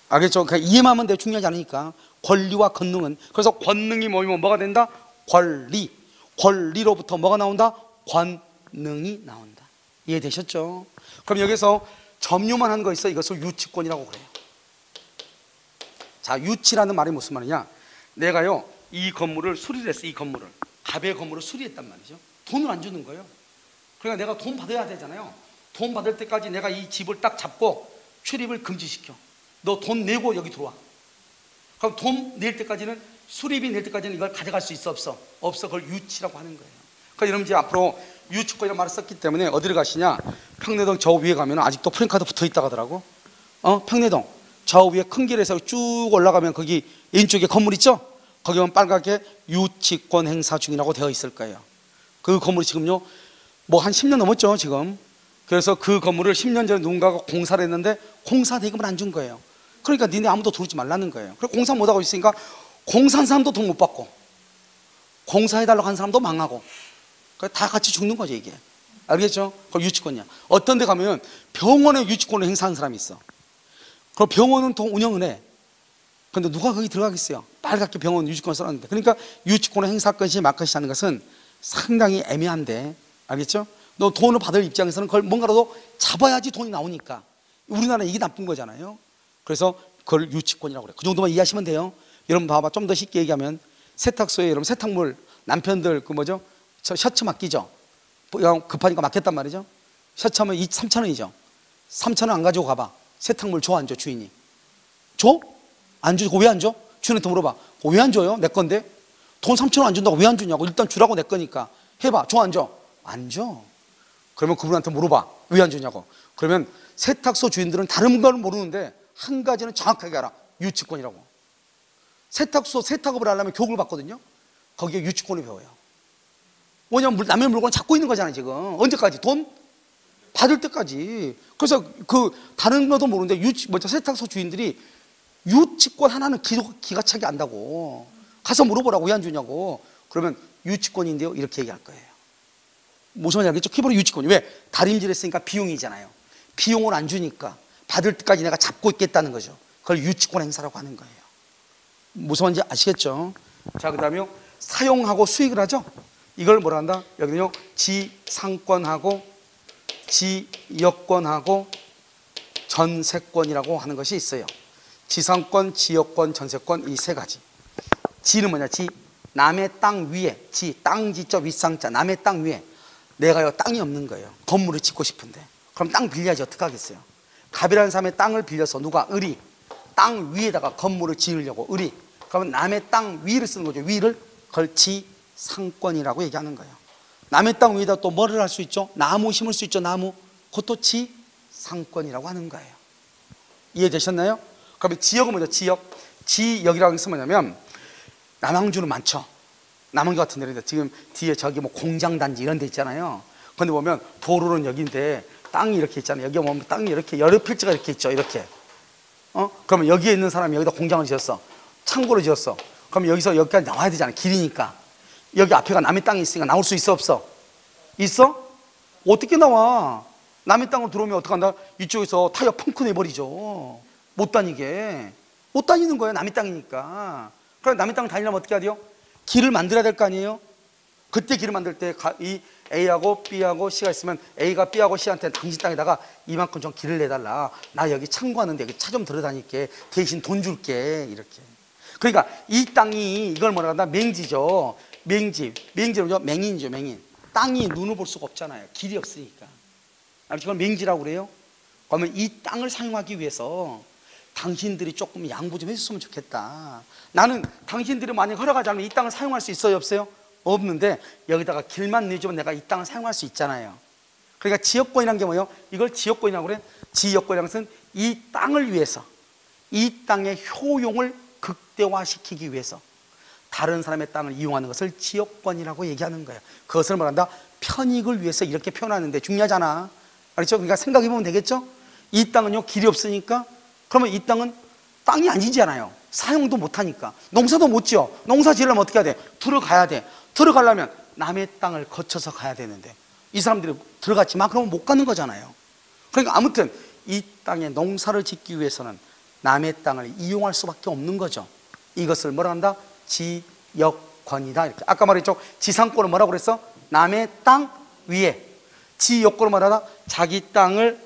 알겠죠? 그러니까 이해만 하면 돼. 중요하지 않으니까. 권리와 권능은, 그래서 권능이 모이면 뭐가 된다? 권리. 권리로부터 뭐가 나온다? 권능이 나온다. 이해되셨죠? 그럼 여기서 점유만 하는 거 있어. 이것을 유치권이라고 그래요. 자, 유치라는 말이 무슨 말이냐? 내가요 이 건물을 수리를 했어. 이 건물을, 갑의 건물을 수리했단 말이죠. 돈을 안 주는 거예요. 그러니까 내가 돈 받아야 되잖아요. 돈 받을 때까지 내가 이 집을 딱 잡고 출입을 금지시켜. 너 돈 내고 여기 들어와. 그럼 돈 낼 때까지는, 수리비 낼 때까지는 이걸 가져갈 수 있어 없어? 없어. 그걸 유치라고 하는 거예요. 그러니까 여러분 이제 앞으로 유치권이라는 말을 썼기 때문에 어디를 가시냐? 평내동 저 위에 가면 아직도 프랜카드 붙어 있다고 하더라고. 평내동 저 위에 큰 길에서 쭉 올라가면 거기 왼쪽에 건물 있죠? 거기 보면 빨갛게 유치권 행사 중이라고 되어 있을 거예요. 그 건물이 지금요 뭐 한 10년 넘었죠 지금. 그래서 그 건물을 10년 전에 누군가가 공사를 했는데 공사 대금을 안 준 거예요. 그러니까 니네 아무도 들어오지 말라는 거예요. 그리고 공사 못하고 있으니까 공사한 사람도 돈 못 받고 공사해달라고 한 사람도 망하고 다 같이 죽는 거죠 이게. 알겠죠? 그럼 유치권이야. 어떤 데 가면 병원에 유치권을 행사하는 사람이 있어. 그럼 병원은 또 운영을 해. 근데 누가 거기 들어가겠어요? 빨갛게 병원 유치권 써놨는데. 그러니까 유치권을 행사할 것이 말 것이 하는 것은 상당히 애매한데. 알겠죠? 너 돈을 받을 입장에서는 그걸 뭔가라도 잡아야지 돈이 나오니까. 우리나라는 이게 나쁜 거잖아요. 그래서 그걸 유치권이라고 그래요. 그 정도만 이해하시면 돼요. 여러분 봐봐. 좀 더 쉽게 얘기하면 세탁소에 여러분 세탁물 남편들 그 뭐죠? 저 셔츠 맡기죠? 급하니까 맡겼단 말이죠. 셔츠 하면 3,000원이죠. 3,000원 안 가지고 가봐. 세탁물 줘 안 줘 주인이? 줘? 안 주고 왜 안 줘? 주인한테 물어봐. 왜 안 줘요? 내 건데. 돈 3,000원 안 준다고 왜 안 주냐고. 일단 주라고 내 거니까. 해봐. 줘 안 줘? 안 줘. 그러면 그분한테 물어봐. 왜 안 주냐고. 그러면 세탁소 주인들은 다른 걸 모르는데 한 가지는 정확하게 알아. 유치권이라고. 세탁소 세탁업을 하려면 교육을 받거든요. 거기에 유치권을 배워요. 왜냐면 남의 물건을 잡고 있는 거잖아요 지금. 언제까지? 돈 받을 때까지. 그래서 그 다른 것도 모르는데 세탁소 주인들이 유치권 하나는 기가 차게 안다고. 가서 물어보라고. 왜 안 주냐고. 그러면 유치권인데요 이렇게 얘기할 거예요. 무슨 말인지 알겠죠? 키보드 유치권이 왜? 다림질 했으니까 비용이잖아요. 비용을 안 주니까 받을 때까지 내가 잡고 있겠다는 거죠. 그걸 유치권 행사라고 하는 거예요. 무슨 말인지 아시겠죠? 자, 그 다음에 사용하고 수익을 하죠. 이걸 뭐라 한다? 여기는요, 지상권하고 지역권하고 전세권이라고 하는 것이 있어요. 지상권, 지역권, 전세권, 이 세 가지. 지는 뭐냐? 지, 남의 땅 위에, 지, 땅 지자 윗상자, 남의 땅 위에. 내가요, 땅이 없는 거예요. 건물을 짓고 싶은데. 그럼 땅 빌려야지 어떻게 하겠어요? 갑이라는 사람의 땅을 빌려서 누가? 을이 땅 위에다가 건물을 지으려고, 을이. 그러면 남의 땅 위를 쓰는 거죠. 위를. 그걸 지상권이라고 얘기하는 거예요. 남의 땅 위에다 또 뭐를 할 수 있죠? 나무 심을 수 있죠. 나무. 그것도 지상권이라고 하는 거예요. 이해되셨나요? 그러면 지역은 뭐죠? 지역. 지역이라는 것은 뭐냐면 남항주는 많죠. 남항주 같은 데는 지금 뒤에 저기 뭐 공장단지 이런 데 있잖아요. 근데 보면 도로는 여기인데 땅이 이렇게 있잖아요. 여기 보면 땅이 이렇게 여러 필지가 이렇게 있죠. 이렇게. 그러면 여기에 있는 사람이 여기다 공장을 지었어. 창고를 지었어. 그럼 여기서 여기까지 나와야 되잖아요. 길이니까. 여기 앞에가 남의 땅이 있으니까 나올 수 있어, 없어? 있어? 어떻게 나와? 남의 땅으로 들어오면 어떡한다? 이쪽에서 타이어 펑크 내버리죠. 못 다니게. 못 다니는 거예요. 남의 땅이니까. 그럼 남의 땅 다니려면 어떻게 해야 돼요? 길을 만들어야 될 거 아니에요? 그때 길을 만들 때 이 A하고 B하고 C가 있으면 A가 B하고 C한테 당신 땅에다가 이만큼 좀 길을 내달라. 나 여기 창고하는데 여기 차 좀 들어다닐게. 대신 돈 줄게. 이렇게. 그러니까 이 땅이 이걸 뭐라 한다? 맹지죠. 맹지. 맹지는 뭐죠? 맹인이죠. 맹인. 땅이 눈을 볼 수가 없잖아요. 길이 없으니까. 그걸 맹지라고 그래요. 그러면 이 땅을 사용하기 위해서 당신들이 조금 양보 좀 해줬으면 좋겠다. 나는 당신들이 만약 허락하지 않으면 이 땅을 사용할 수 있어요, 없어요? 없는데 여기다가 길만 내주면 내가 이 땅을 사용할 수 있잖아요. 그러니까 지역권이라는 게 뭐예요? 이걸 지역권이라고 그래. 지역권이라는 것은 이 땅을 위해서, 이 땅의 효용을 극대화시키기 위해서 다른 사람의 땅을 이용하는 것을 지역권이라고 얘기하는 거예요. 그것을 말한다? 편익을 위해서 이렇게 표현하는데 중요하잖아. 그렇죠? 그러니까 생각해보면 되겠죠? 이 땅은요, 길이 없으니까 그러면 이 땅은 땅이 아니잖아요. 사용도 못하니까. 농사도 못 지어. 농사 지으려면 어떻게 해야 돼? 들어가야 돼. 들어가려면 남의 땅을 거쳐서 가야 되는데 이 사람들이 들어갔지만 그러면 못 가는 거잖아요. 그러니까 아무튼 이 땅에 농사를 짓기 위해서는 남의 땅을 이용할 수밖에 없는 거죠. 이것을 뭐라 한다? 지역권이다. 이렇게. 아까 말했죠? 지상권은 뭐라고 그랬어? 남의 땅 위에. 지역권은 뭐라다? 자기 땅을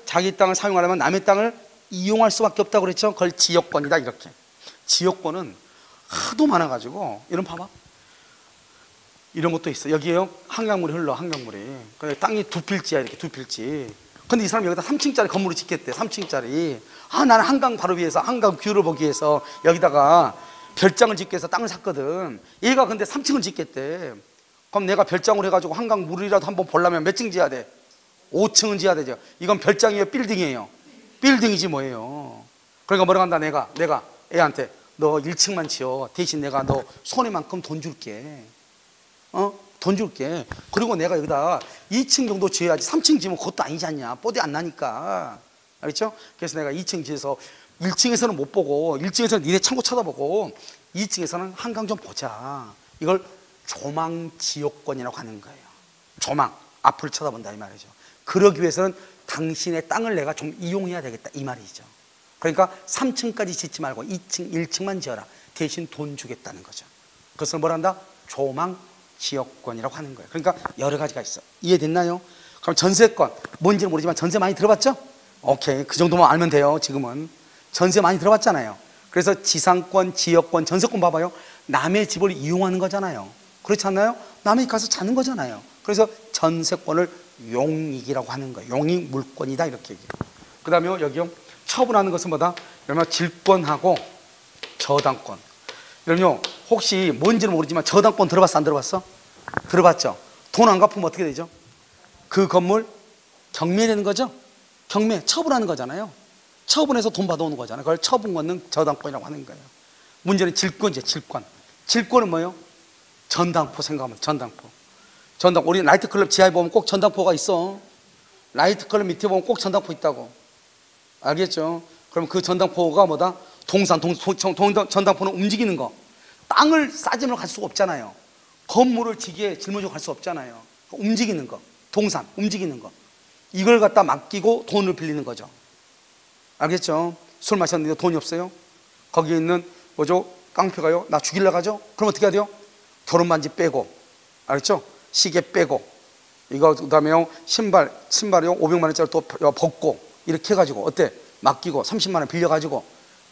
사용하려면 남의 땅을 이용할 수밖에 없다고 그랬죠? 그걸 지역권이다. 이렇게. 지역권은 하도 많아가지고 이런 봐봐. 이런 것도 있어. 여기에요. 한강물이 흘러. 한강물이. 땅이 두 필지야. 이렇게 두 필지. 근데 이 사람이 여기다 3층짜리 건물을 짓겠대. 3층짜리. 나는 한강 바로 위에서 한강 뷰를 보기 위해서 여기다가 별장을 짓기 위해서 땅을 샀거든. 얘가 근데 3층을 짓겠대. 그럼 내가 별장을 해가지고 한강 물이라도 한번 보려면 몇 층 지어야 돼? 5층은 지어야 되죠. 이건 별장이에요? 빌딩이에요? 빌딩이지 뭐예요. 그러니까 뭐라고 한다? 내가 애한테 너 1층만 지어. 대신 내가 너 손해만큼 돈 줄게. 돈 줄게. 그리고 내가 여기다 2층 정도 지어야지. 3층 지으면 그것도 아니지 않냐. 뽀대 안 나니까. 알겠죠? 그래서 내가 2층 지어서 1층에서는 못 보고 1층에서는 니네 창고 쳐다보고 2층에서는 한강 좀 보자. 이걸 조망지역권이라고 하는 거예요. 조망, 앞을 쳐다본다 이 말이죠. 그러기 위해서는 당신의 땅을 내가 좀 이용해야 되겠다 이 말이죠. 그러니까 3층까지 짓지 말고 2층, 1층만 지어라. 대신 돈 주겠다는 거죠. 그것을 뭐라 한다? 조망지역권이라고 하는 거예요. 그러니까 여러 가지가 있어. 이해됐나요? 그럼 전세권, 뭔지는 모르지만 전세 많이 들어봤죠? 오케이, 그 정도만 알면 돼요. 지금은 전세 많이 들어봤잖아요. 그래서 지상권, 지역권, 전세권 봐봐요. 남의 집을 이용하는 거잖아요. 그렇지 않나요? 남의 집 가서 자는 거잖아요. 그래서 전세권을 용익이라고 하는 거예요. 용익 물권이다 이렇게 얘기해요. 그 다음에 여기요, 처분하는 것은 뭐다? 여러분 질권하고 저당권. 여러분 혹시 뭔지는 모르지만 저당권 들어봤어 안 들어봤어? 들어봤죠? 돈 안 갚으면 어떻게 되죠? 그 건물 경매되는 거죠? 경매, 처분하는 거잖아요. 처분해서 돈 받아오는 거잖아요. 그걸 처분권은 저당권이라고 하는 거예요. 문제는 질권이죠. 질권. 질권은 뭐예요? 전당포 생각하면 전당포. 우리 나이트클럽 지하에 보면 꼭 전당포가 있어. 나이트클럽 밑에 보면 꼭 전당포 있다고. 알겠죠? 그럼 그 전당포가 뭐다? 전당포는 움직이는 거. 땅을 싸지면 갈 수가 없잖아요. 건물을 지기에 짊어지고 갈 수 없잖아요. 움직이는 거. 움직이는 거. 이걸 갖다 맡기고 돈을 빌리는 거죠. 알겠죠? 술 마셨는데 돈이 없어요. 거기에 있는 뭐죠? 깡패가요. 나 죽이려 가죠? 그럼 어떻게 해야 돼요? 결혼 반지 빼고, 알겠죠? 시계 빼고, 이거 그다음에요 신발이요 500만 원짜리 또 벗고 이렇게 해가지고 어때? 맡기고 30만 원 빌려가지고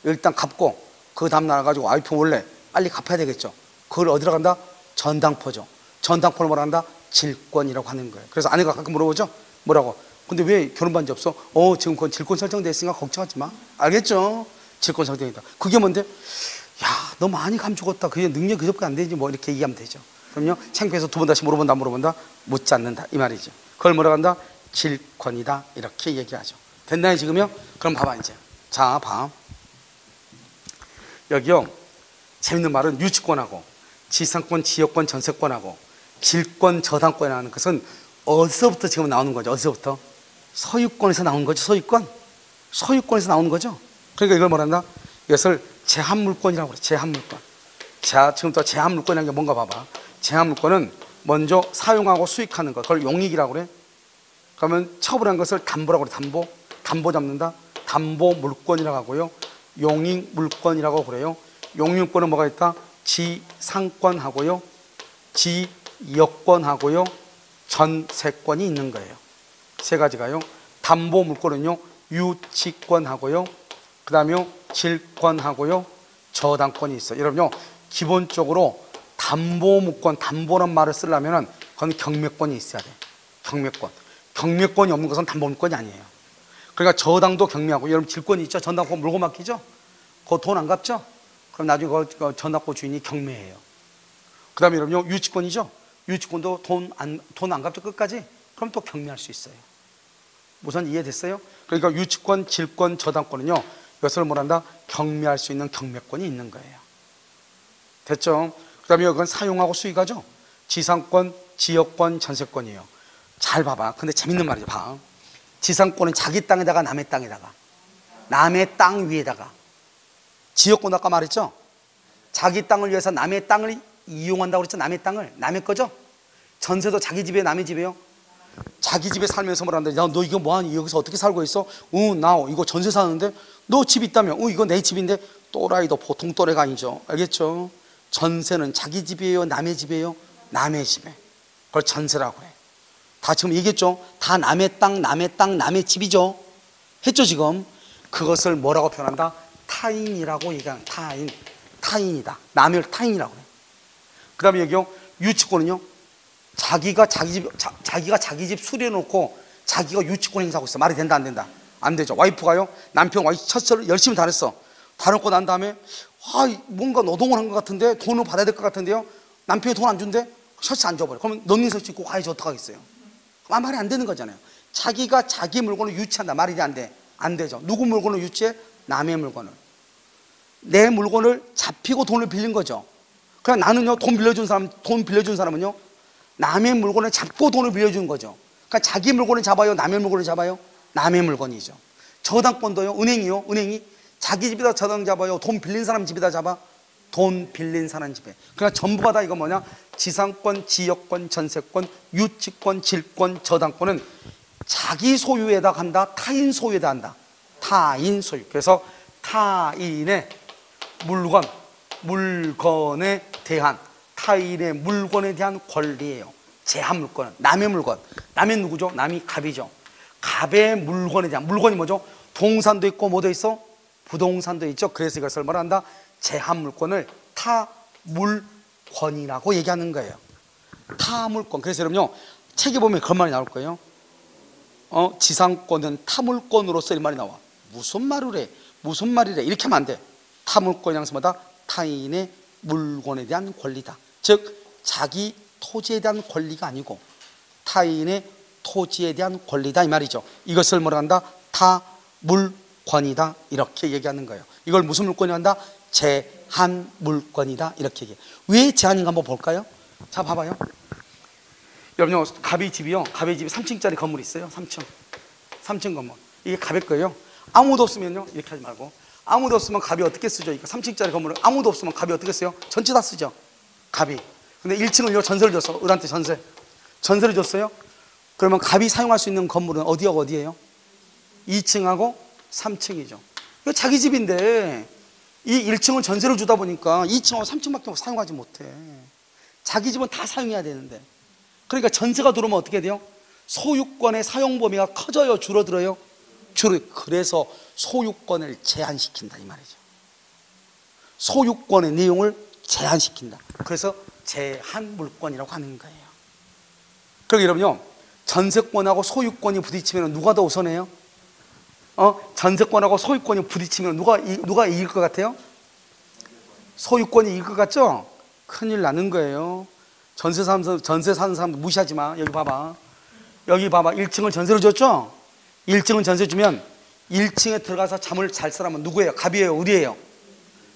일단 갚고 그 다음 날 가지고 와이프 몰래 빨리 갚아야 되겠죠. 그걸 어디로 간다? 전당포죠. 전당포를 뭐라 한다? 질권이라고 하는 거예요. 그래서 아내가 가끔 물어보죠. 뭐라고? 근데 왜 결혼 반지 없어? 지금 그건 질권 설정돼 있으니까 걱정하지 마. 알겠죠? 질권 설정이다. 그게 뭔데? 야, 너 많이 감추었다. 그게 능력 그저밖에 안 되지 뭐 이렇게 얘기하면 되죠. 그럼요 창피해서 두 번 다시 물어본다 묻지 않는다 이 말이죠. 그걸 뭐라고 한다? 질권이다 이렇게 얘기하죠. 됐나요 지금요? 그럼 봐봐 이제. 자 봐. 여기요 재밌는 말은 유치권하고 지상권, 지역권, 전세권하고 질권, 저당권이라는 것은 어디서부터 지금 나오는 거죠? 어디서부터? 소유권에서 나오는 거죠. 소유권에서 나오는 거죠. 그러니까 이걸 뭐란다? 이것을 제한물권이라고 그래. 제한물권. 자, 지금부터 제한물권이라는 게 뭔가 봐봐. 제한물권은 먼저 사용하고 수익하는 것, 그걸 용익이라고 그래. 그러면 처분한 것을 담보라고 그래. 담보 잡는다. 담보물권이라고 하고요. 용익물권이라고 그래요. 용익물권은 뭐가 있다? 지상권하고요, 지역권하고요, 전세권이 있는 거예요. 세 가지가요. 담보물권은요 유치권하고요, 그 다음에 질권하고요, 저당권이 있어요. 여러분요 기본적으로 담보물권, 담보란 말을 쓰려면 그건 경매권이 있어야 돼. 경매권이 없는 것은 담보물권이 아니에요. 그러니까 저당도 경매하고, 여러분 질권이 있죠. 전당권 물고 맡기죠. 그거 돈 안 갚죠. 그럼 나중에 그 전당권 주인이 경매해요. 그 다음에 여러분요 유치권이죠. 유치권도 돈 안 갚죠 끝까지. 그럼 또 경매할 수 있어요. 우선 이해됐어요? 그러니까 유치권, 질권, 저당권은요 이것을 뭐란다? 경매할 수 있는 경매권이 있는 거예요. 됐죠? 그 다음에 이건 사용하고 수익하죠. 지상권, 지역권, 전세권이에요. 잘 봐봐. 근데 재밌는 말이죠. 봐. 지상권은 자기 땅에다가 남의 땅에다가, 남의 땅 위에다가. 지역권 아까 말했죠. 자기 땅을 위해서 남의 땅을 이용한다고 그랬죠. 남의 땅을, 남의 거죠. 전세도 자기 집이에요, 남의 집이에요? 자기 집에 살면서 뭐란다? 야, 너 이거 뭐하니? 여기서 어떻게 살고 있어? 나 이거 전세 사는데? 너 집 있다며? 이거 내 집인데? 또라이도 보통 또래가 아니죠. 알겠죠? 전세는 자기 집이에요, 남의 집이에요? 남의 집에. 그걸 전세라고 해. 다 지금 얘기했죠? 다 남의 땅, 남의 집이죠. 했죠 지금? 그것을 뭐라고 표현한다? 타인이라고 얘기하는. 타인이다. 남의 타인이라고 해. 그 다음에 여기요 유치권은요 자기가 자기 집 수리해놓고 자기가 유치권 행사하고 있어. 말이 된다 안 된다? 안 되죠. 와이프가요 남편 와이프 셔츠를 열심히 다녔어. 다놓고 난 다음에 뭔가 노동을 한 것 같은데 돈을 받아야 될 것 같은데요 남편이 돈 안 준대? 셔츠 안 줘버려. 그러면 넌니 셔츠 입고 가야지 어떡하겠어요? 말이 안 되는 거잖아요. 자기가 자기 물건을 유치한다. 말이 안 돼? 안 되죠. 누구 물건을 유치해? 남의 물건을. 내 물건을 잡히고 돈을 빌린 거죠. 그냥 나는요 돈 빌려준 사람은요 남의 물건을 잡고 돈을 빌려주는 거죠. 그러니까 자기 물건을 잡아요, 남의 물건을 잡아요? 남의 물건이죠. 저당권도요 은행이 자기 집에다 저당 잡아요, 돈 빌린 사람 집에다 잡아? 돈 빌린 사람 집에. 그러니까 전부가 다 이거 뭐냐? 지상권, 지역권, 전세권, 유치권, 질권, 저당권은 자기 소유에다 간다, 타인 소유에다 한다. 타인 소유. 그래서 타인의 물건에 대한, 타인의 물건에 대한 권리예요. 제한물권은 남의 물건. 남의 누구죠? 남이 갑이죠. 갑의 물건에 대한, 물건이 뭐죠? 동산도 있고 뭐도 있어? 부동산도 있죠. 그래서 이것을 뭐라 한다? 제한물권을 타물권이라고 얘기하는 거예요. 타물권. 그래서 여러분요 책에 보면 그런 말이 나올 거예요. 지상권은 타물권으로서 이 말이 나와. 무슨 말이래 이렇게 하면 안 돼. 타물권이라는 것은 뭐다? 타인의 물건에 대한 권리다. 즉 자기 토지에 대한 권리가 아니고 타인의 토지에 대한 권리다 이 말이죠. 이것을 뭐라 한다? 타물권이다 이렇게 얘기하는 거예요. 이걸 무슨 물권이 한다? 제한물권이다 이렇게 얘기해요. 왜 제한인가 한번 볼까요? 자 봐봐요. 여러분요 갑의 집이 3층짜리 건물이 있어요. 3층 건물. 이게 갑의 거예요. 아무도 없으면요 이렇게 하지 말고, 아무도 없으면 갑이 어떻게 쓰죠? 이거 3층짜리 건물은 아무도 없으면 갑이 어떻게 써요? 전체 다 쓰죠 갑이. 근데 1층을 전세를 줬어. 을한테 전세를 줬어요. 그러면 갑이 사용할 수 있는 건물은 어디하고 어디예요? 2층하고 3층이죠. 이거 자기 집인데 이 1층을 전세를 주다 보니까 2층하고 3층밖에 사용하지 못해. 자기 집은 다 사용해야 되는데. 그러니까 전세가 들어오면 어떻게 돼요? 소유권의 사용 범위가 커져요, 줄어들어요? 그래서 소유권을 제한시킨다 이 말이죠. 소유권의 내용을 제한시킨다. 그래서 제한물권이라고 하는 거예요. 그러니까 여러분요, 전세권하고 소유권이 부딪히면 누가 더 우선해요? 전세권하고 소유권이 부딪히면 누가 이길 것 같아요? 소유권이 이길 것 같죠? 큰일 나는 거예요. 전세 사는 사람들 무시하지 마. 여기 봐봐. 1층을 전세로 줬죠? 1층은 전세 주면 1층에 들어가서 잠을 잘 사람은 누구예요? 갑이에요? 을이에요?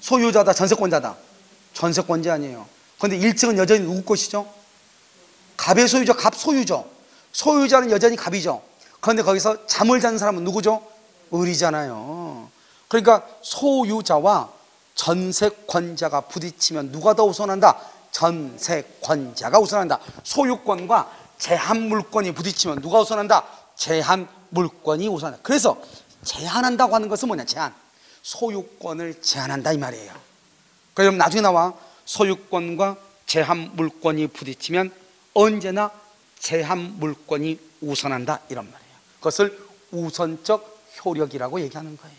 소유자다? 전세권자다? 전세권자 아니에요. 그런데 1층은 여전히 누구 것이죠? 갑의 소유죠? 갑 소유죠? 소유자는 여전히 갑이죠? 그런데 거기서 잠을 자는 사람은 누구죠? 을이잖아요. 그러니까 소유자와 전세권자가 부딪히면 누가 더 우선한다? 전세권자가 우선한다. 소유권과 제한물권이 부딪히면 누가 우선한다? 제한물권이 우선한다. 그래서 제한한다고 하는 것은 뭐냐? 제한. 소유권을 제한한다 이 말이에요. 그럼 나중에 나와 소유권과 제한물권이 부딪히면 언제나 제한물권이 우선한다 이런 말이에요. 그것을 우선적 효력이라고 얘기하는 거예요.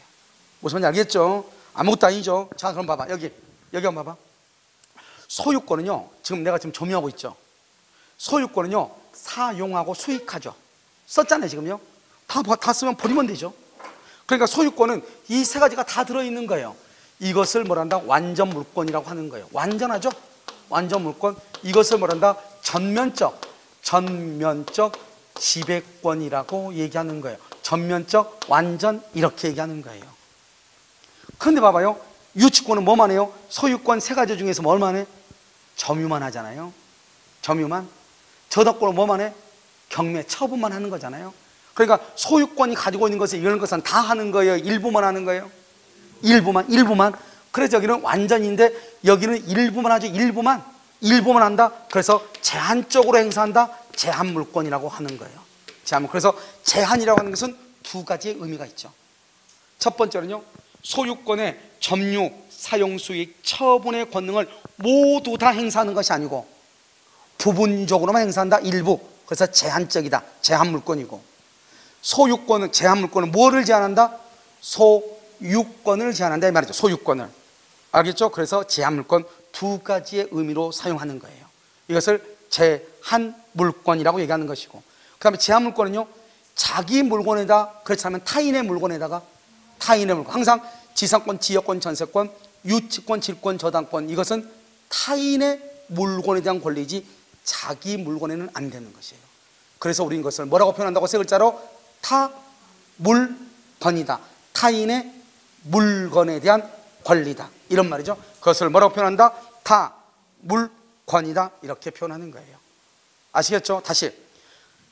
무슨 말인지 알겠죠? 아무것도 아니죠. 자, 그럼 봐봐. 여기 한번 봐봐. 소유권은요, 지금 내가 점유하고 있죠. 소유권은요, 사용하고 수익하죠. 썼잖아요, 지금요. 다 쓰면 버리면 되죠. 그러니까 소유권은 이 세 가지가 다 들어있는 거예요. 이것을 뭐란다? 완전 물권이라고 하는 거예요. 완전하죠? 완전 물권. 이것을 뭐란다? 전면적 지배권이라고 얘기하는 거예요. 전면적, 완전 이렇게 얘기하는 거예요. 그런데 봐봐요. 유치권은 뭐만 해요? 소유권 세 가지 중에서 뭘만 해? 점유만 하잖아요. 점유만. 저당권은 뭐만 해? 경매, 처분만 하는 거잖아요. 그러니까 소유권이 가지고 있는 것을 이런 것은 다 하는 거예요? 일부만 하는 거예요? 일부만. 그래서 여기는 완전인데 여기는 일부만 하죠. 일부만 한다. 그래서 제한적으로 행사한다. 제한물권이라고 하는 거예요. 그래서 제한이라고 하는 것은 두 가지의 의미가 있죠. 첫 번째는요, 소유권의 점유, 사용, 수익, 처분의 권능을 모두 다 행사하는 것이 아니고 부분적으로만 행사한다. 일부. 그래서 제한적이다. 제한물권이고, 소유권은, 제한물권은 뭐를 제한한다? 소유권을 제한한다 이 말이죠. 소유권을. 알겠죠? 그래서 제한물권 두 가지의 의미로 사용하는 거예요. 이것을 제한물권이라고 얘기하는 것이고, 그 다음에 제한물권은요, 자기 물건에다, 그렇지 않으면 타인의 물건에다가, 타인의 물건, 항상 지상권, 지역권, 전세권, 유치권, 질권, 저당권, 이것은 타인의 물건에 대한 권리지 자기 물건에는 안 되는 것이에요. 그래서 우리는 이것을 뭐라고 표현한다고? 세 글자로 타물권이다. 타인의 물건에 대한 권리다 이런 말이죠. 그것을 뭐라고 표현한다? 타물권이다 이렇게 표현하는 거예요. 아시겠죠? 다시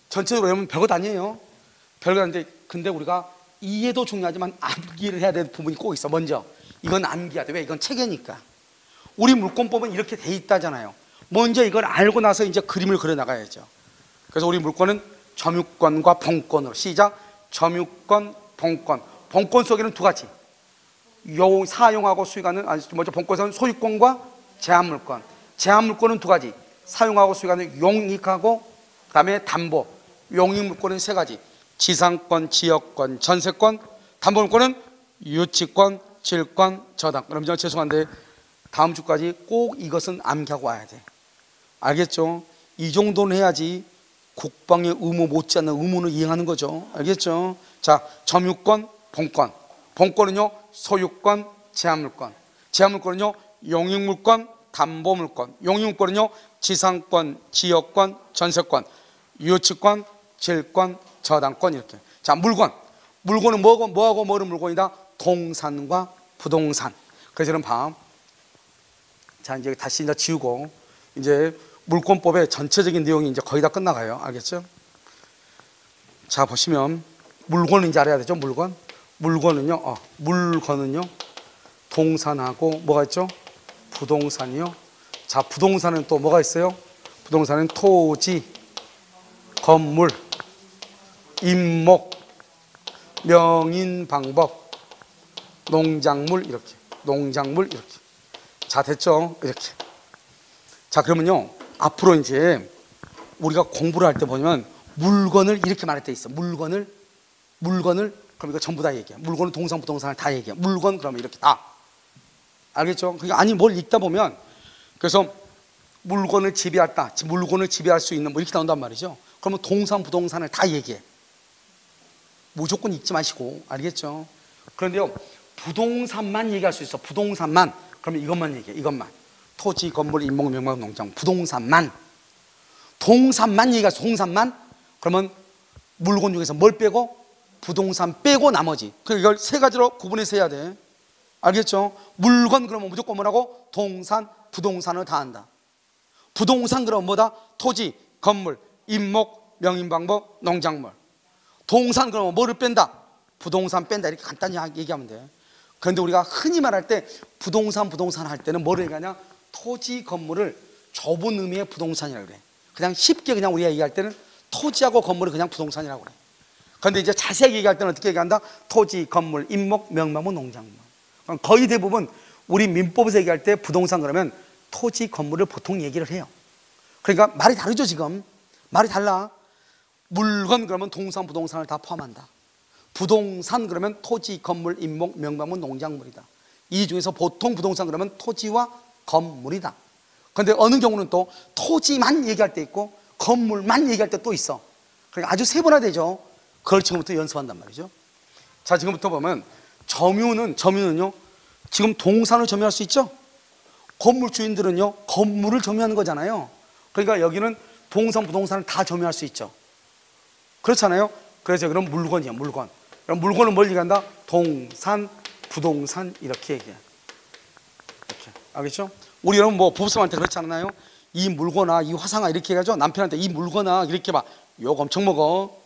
전체적으로 여러분 별것 아니에요. 별것 아닌데, 근데 우리가 이해도 중요하지만 암기를 해야 될 부분이 꼭 있어. 먼저 이건 암기해야 돼. 왜? 이건 체계니까. 우리 물권법은 이렇게 돼 있다잖아요. 먼저 이걸 알고 나서 이제 그림을 그려 나가야죠. 그래서 우리 물권은 점유권과 본권으로, 시작. 점유권, 본권. 본권 속에는 두 가지. 사용하고 수익하는, 먼저 본권에서는 소유권과 제한물권. 제한물권은 두 가지. 사용하고 수익하는 용익하고, 그 다음에 담보. 용익물권은 세 가지. 지상권, 지역권, 전세권. 담보물권은 유치권, 질권, 저당권. 그럼 죄송한데 다음 주까지 꼭 이것은 암기하고 와야 돼. 알겠죠? 이 정도는 해야지 국방의 의무 못지않는 의무를 이행하는 거죠. 알겠죠? 자, 점유권, 본권. 본권은요, 소유권, 제한물권. 제한물권은요, 용익물권, 담보물권. 용익물권은요, 지상권, 지역권, 전세권, 유치권, 질권, 저당권 이렇게. 자, 물건은 뭐하고 뭐를 물건이다? 동산과 부동산. 그래서 이런 밤. 자, 이제 다시 이제 지우고, 이제 물권법의 전체적인 내용이 이제 거의 다 끝나가요. 알겠죠? 자, 보시면 물건은 이제 알아야 되죠. 물건은요, 물건은요, 동산하고 뭐가 있죠? 부동산이요. 자, 부동산은 또 뭐가 있어요? 부동산은 토지, 건물, 임목, 명인 방법, 농작물 이렇게, 농작물 이렇게. 자, 됐죠? 이렇게. 자, 그러면요, 앞으로 이제 우리가 공부를 할 때 보면 물건을 이렇게 말할 때 있어. 물건을 그럼 이거 전부 다 얘기해. 물건은 동상 부동산을 다 얘기해. 물건 그러면 이렇게 다. 알겠죠? 그러니까 아니 뭘 읽다 보면 그래서 물건을 지배했다, 물건을 지배할 수 있는 뭐 이렇게 나온단 말이죠. 그러면 동상 부동산을 다 얘기해. 무조건 읽지 마시고, 알겠죠? 그런데요, 부동산만 얘기할 수 있어. 부동산만. 그러면 이것만 얘기해. 이것만. 토지, 건물, 인목, 명목, 농장. 부동산만. 동산만 얘기할 수 있어. 동산만. 그러면 물건 중에서 뭘 빼고? 부동산 빼고 나머지. 그러니까 이걸 세 가지로 구분해서 해야 돼. 알겠죠? 물건 그러면 무조건 뭐라고? 동산, 부동산을 다 한다. 부동산 그러면 뭐다? 토지, 건물, 인목, 명인방법, 농작물. 동산 그러면 뭐를 뺀다? 부동산 뺀다. 이렇게 간단히 얘기하면 돼. 그런데 우리가 흔히 말할 때 부동산 할 때는 뭐를 얘기하냐? 토지, 건물을 좁은 의미의 부동산이라고 그래. 그냥 쉽게 그냥 우리가 얘기할 때는 토지하고 건물을 그냥 부동산이라고 그래. 그런데 이제 자세하게 얘기할 때는 어떻게 얘기한다? 토지, 건물, 인목, 명망무, 농작물. 그럼 거의 대부분 우리 민법에서 얘기할 때 부동산 그러면 토지, 건물을 보통 얘기를 해요. 그러니까 말이 다르죠. 지금 말이 달라. 물건 그러면 동산, 부동산을 다 포함한다. 부동산 그러면 토지, 건물, 인목, 명망무, 농작물이다. 이 중에서 보통 부동산 그러면 토지와 건물이다. 그런데 어느 경우는 또 토지만 얘기할 때 있고 건물만 얘기할 때 또 있어. 그러니까 아주 세분화되죠. 그걸 지금부터 연습한단 말이죠. 자, 지금부터 보면 점유는요, 지금 동산을 점유할 수 있죠. 건물 주인들은요, 건물을 점유하는 거잖아요. 그러니까 여기는 동산, 부동산을 다 점유할 수 있죠. 그렇잖아요. 그래서 그럼 물건이야, 물건. 그럼 물건은 뭘 얘기한다? 동산, 부동산 이렇게 얘기해. 이렇게. 알겠죠? 우리 여러분 뭐 부부싸움할 때 그렇지 않나요? 이 물건아, 이 화상아 이렇게 해가지고 남편한테 이 물건아 이렇게 막 욕 엄청 먹어.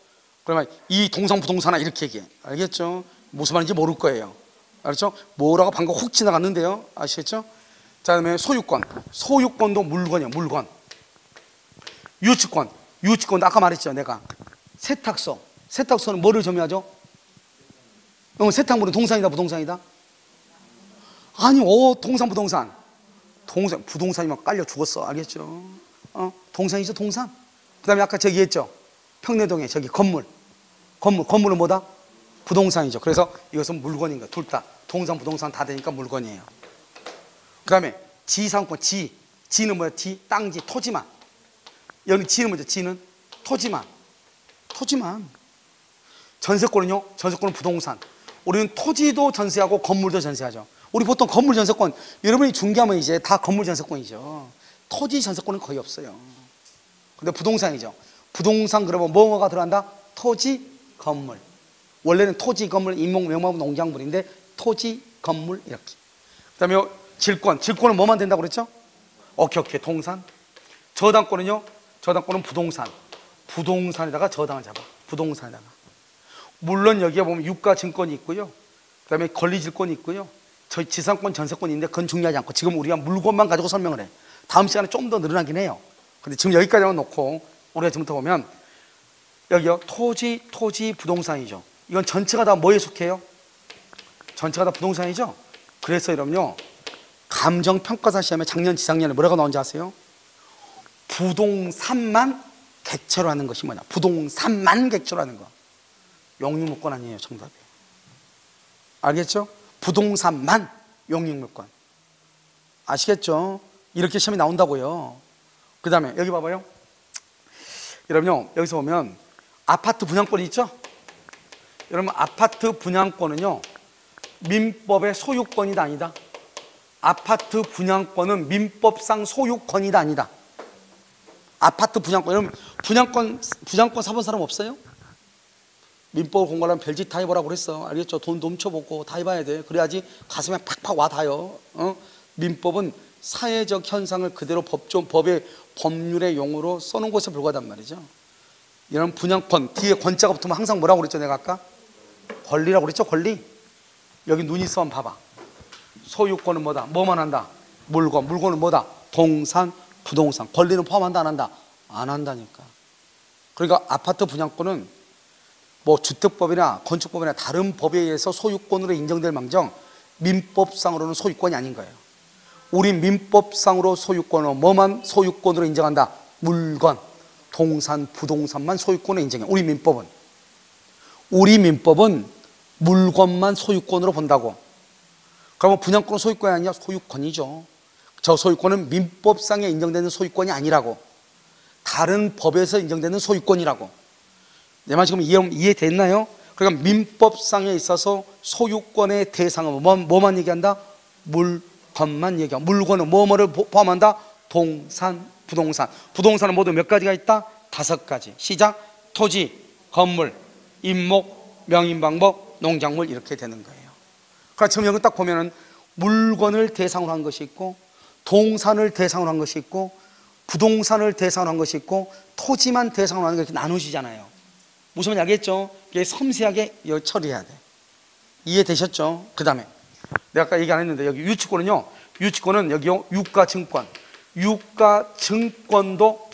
그러면 이 동산, 부동산아 이렇게 얘기해. 알겠죠? 무슨 말인지 모를 거예요. 알았죠? 뭐라고 방금 훅 지나갔는데요. 아시겠죠? 자, 그다음에 소유권. 소유권도 물건이에요. 물건. 유치권도 아까 말했죠. 내가 세탁소는 뭐를 점유하죠? 세탁물은 동산이다, 부동산이다? 아니, 동산, 부동산이면 깔려 죽었어. 알겠죠? 동산이죠, 동산. 그 다음에 아까 저기 했죠? 평내동에 저기 건물은 뭐다? 부동산이죠. 그래서 이것은 물건인 거야. 둘 다. 동산, 부동산 다 되니까 물건이에요. 그 다음에 지상권, 지는 뭐야? 땅지, 토지만. 여기 지는 뭐죠? 지는 토지만. 전세권은요? 전세권은 부동산. 우리는 토지도 전세하고 건물도 전세하죠. 우리 보통 건물 전세권, 여러분이 중개하면 이제 다 건물 전세권이죠. 토지 전세권은 거의 없어요. 근데 부동산이죠. 부동산 그러면 뭐가 들어간다? 토지, 건물. 원래는 토지, 건물, 인목, 명망, 농작물인데 토지, 건물 이렇게. 그 다음에 질권은 뭐만 된다고 그랬죠? 오케이, 동산. 저당권은요? 저당권은 부동산에다가 저당을 잡아. 부동산에다가. 물론 여기에 보면 유가증권이 있고요. 그 다음에 권리질권이 있고요. 저희 지상권, 전세권이 있는데 그건 중요하지 않고 지금 우리가 물건만 가지고 설명을 해. 다음 시간에 좀 더 늘어나긴 해요. 근데 지금 여기까지만 놓고 우리가 지금부터 보면 여기요. 토지, 부동산이죠. 이건 전체가 다 뭐에 속해요? 전체가 다 부동산이죠. 그래서 여러분요, 감정평가사 시험에 작년, 재작년에 뭐라고 나온지 아세요? 부동산만 객체로 하는 것이 뭐냐? 부동산만 객체로 하는 거. 용익물권 아니에요, 정답이. 알겠죠? 부동산만 용익물권. 아시겠죠? 이렇게 시험이 나온다고요. 그 다음에 여기 봐봐요. 여러분요, 여기서 보면 아파트 분양권이 있죠? 여러분, 아파트 분양권은요, 민법의 소유권이다, 아니다? 아파트 분양권은 민법상 소유권이다, 아니다? 아파트 분양권, 여러분 분양권 사본 사람 없어요? 민법을 공부하려면 별짓 다 해보라고 그랬어. 알겠죠? 돈 넘쳐보고 다 해봐야 돼. 그래야지 가슴에 팍팍 와 닿아요. 민법은 사회적 현상을 그대로 법의 법률의 용어로 써놓은 것에 불과하단 말이죠. 이런 분양권 뒤에 권자가 붙으면 항상 뭐라고 그랬죠? 내가 아까 권리라고 그랬죠? 권리. 여기 눈이 있으면 봐봐. 소유권은 뭐다? 뭐만 한다? 물건은 뭐다? 동산, 부동산. 권리는 포함한다, 안 한다? 안 한다니까. 그러니까 아파트 분양권은 뭐 주택법이나 건축법이나 다른 법에 의해서 소유권으로 인정될 망정 민법상으로는 소유권이 아닌 거예요. 우리 민법상으로 소유권은 뭐만 소유권으로 인정한다? 물건, 동산, 부동산만 소유권으로 인정해. 우리 민법은 물건만 소유권으로 본다고. 그러면 분양권은 소유권이 아니냐? 소유권이죠. 저 소유권은 민법상에 인정되는 소유권이 아니라고. 다른 법에서 인정되는 소유권이라고. 내 말 지금 이해됐나요? 그러니까 민법상에 있어서 소유권의 대상은 뭐만 얘기한다? 물건만 얘기하고. 물건은 뭐뭐를 포함한다? 동산, 부동산. 부동산은 모두 몇 가지가 있다? 5가지. 시작. 토지, 건물, 임목, 명인방법, 농작물 이렇게 되는 거예요. 그러니까 지금 여기 딱 보면은 물건을 대상으로 한 것이 있고, 동산을 대상으로 한 것이 있고, 부동산을 대상으로 한 것이 있고, 토지만 대상으로 하는 게 이렇게 나누시잖아요. 무슨 말인지 알겠죠? 이게 섬세하게 처리해야 돼. 이해되셨죠? 그 다음에 내가 아까 얘기 안 했는데 여기 유치권은요, 유치권은 여기요 유가증권, 유가증권도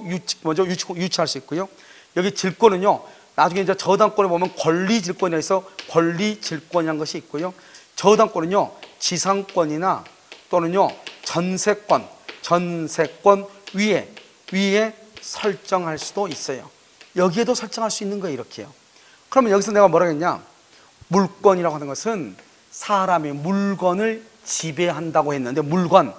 유치권 유치할 수 있고요. 여기 질권은요, 나중에 이제 저당권에 보면 권리질권이라 해서 권리질권이라는 것이 있고요. 저당권은요 지상권이나 또는요 전세권 위에 설정할 수도 있어요. 여기에도 설정할 수 있는 거예요. 이렇게요. 그러면 여기서 내가 뭐라 했냐? 물권이라고 하는 것은 사람이 물건을 지배한다고 했는데, 물건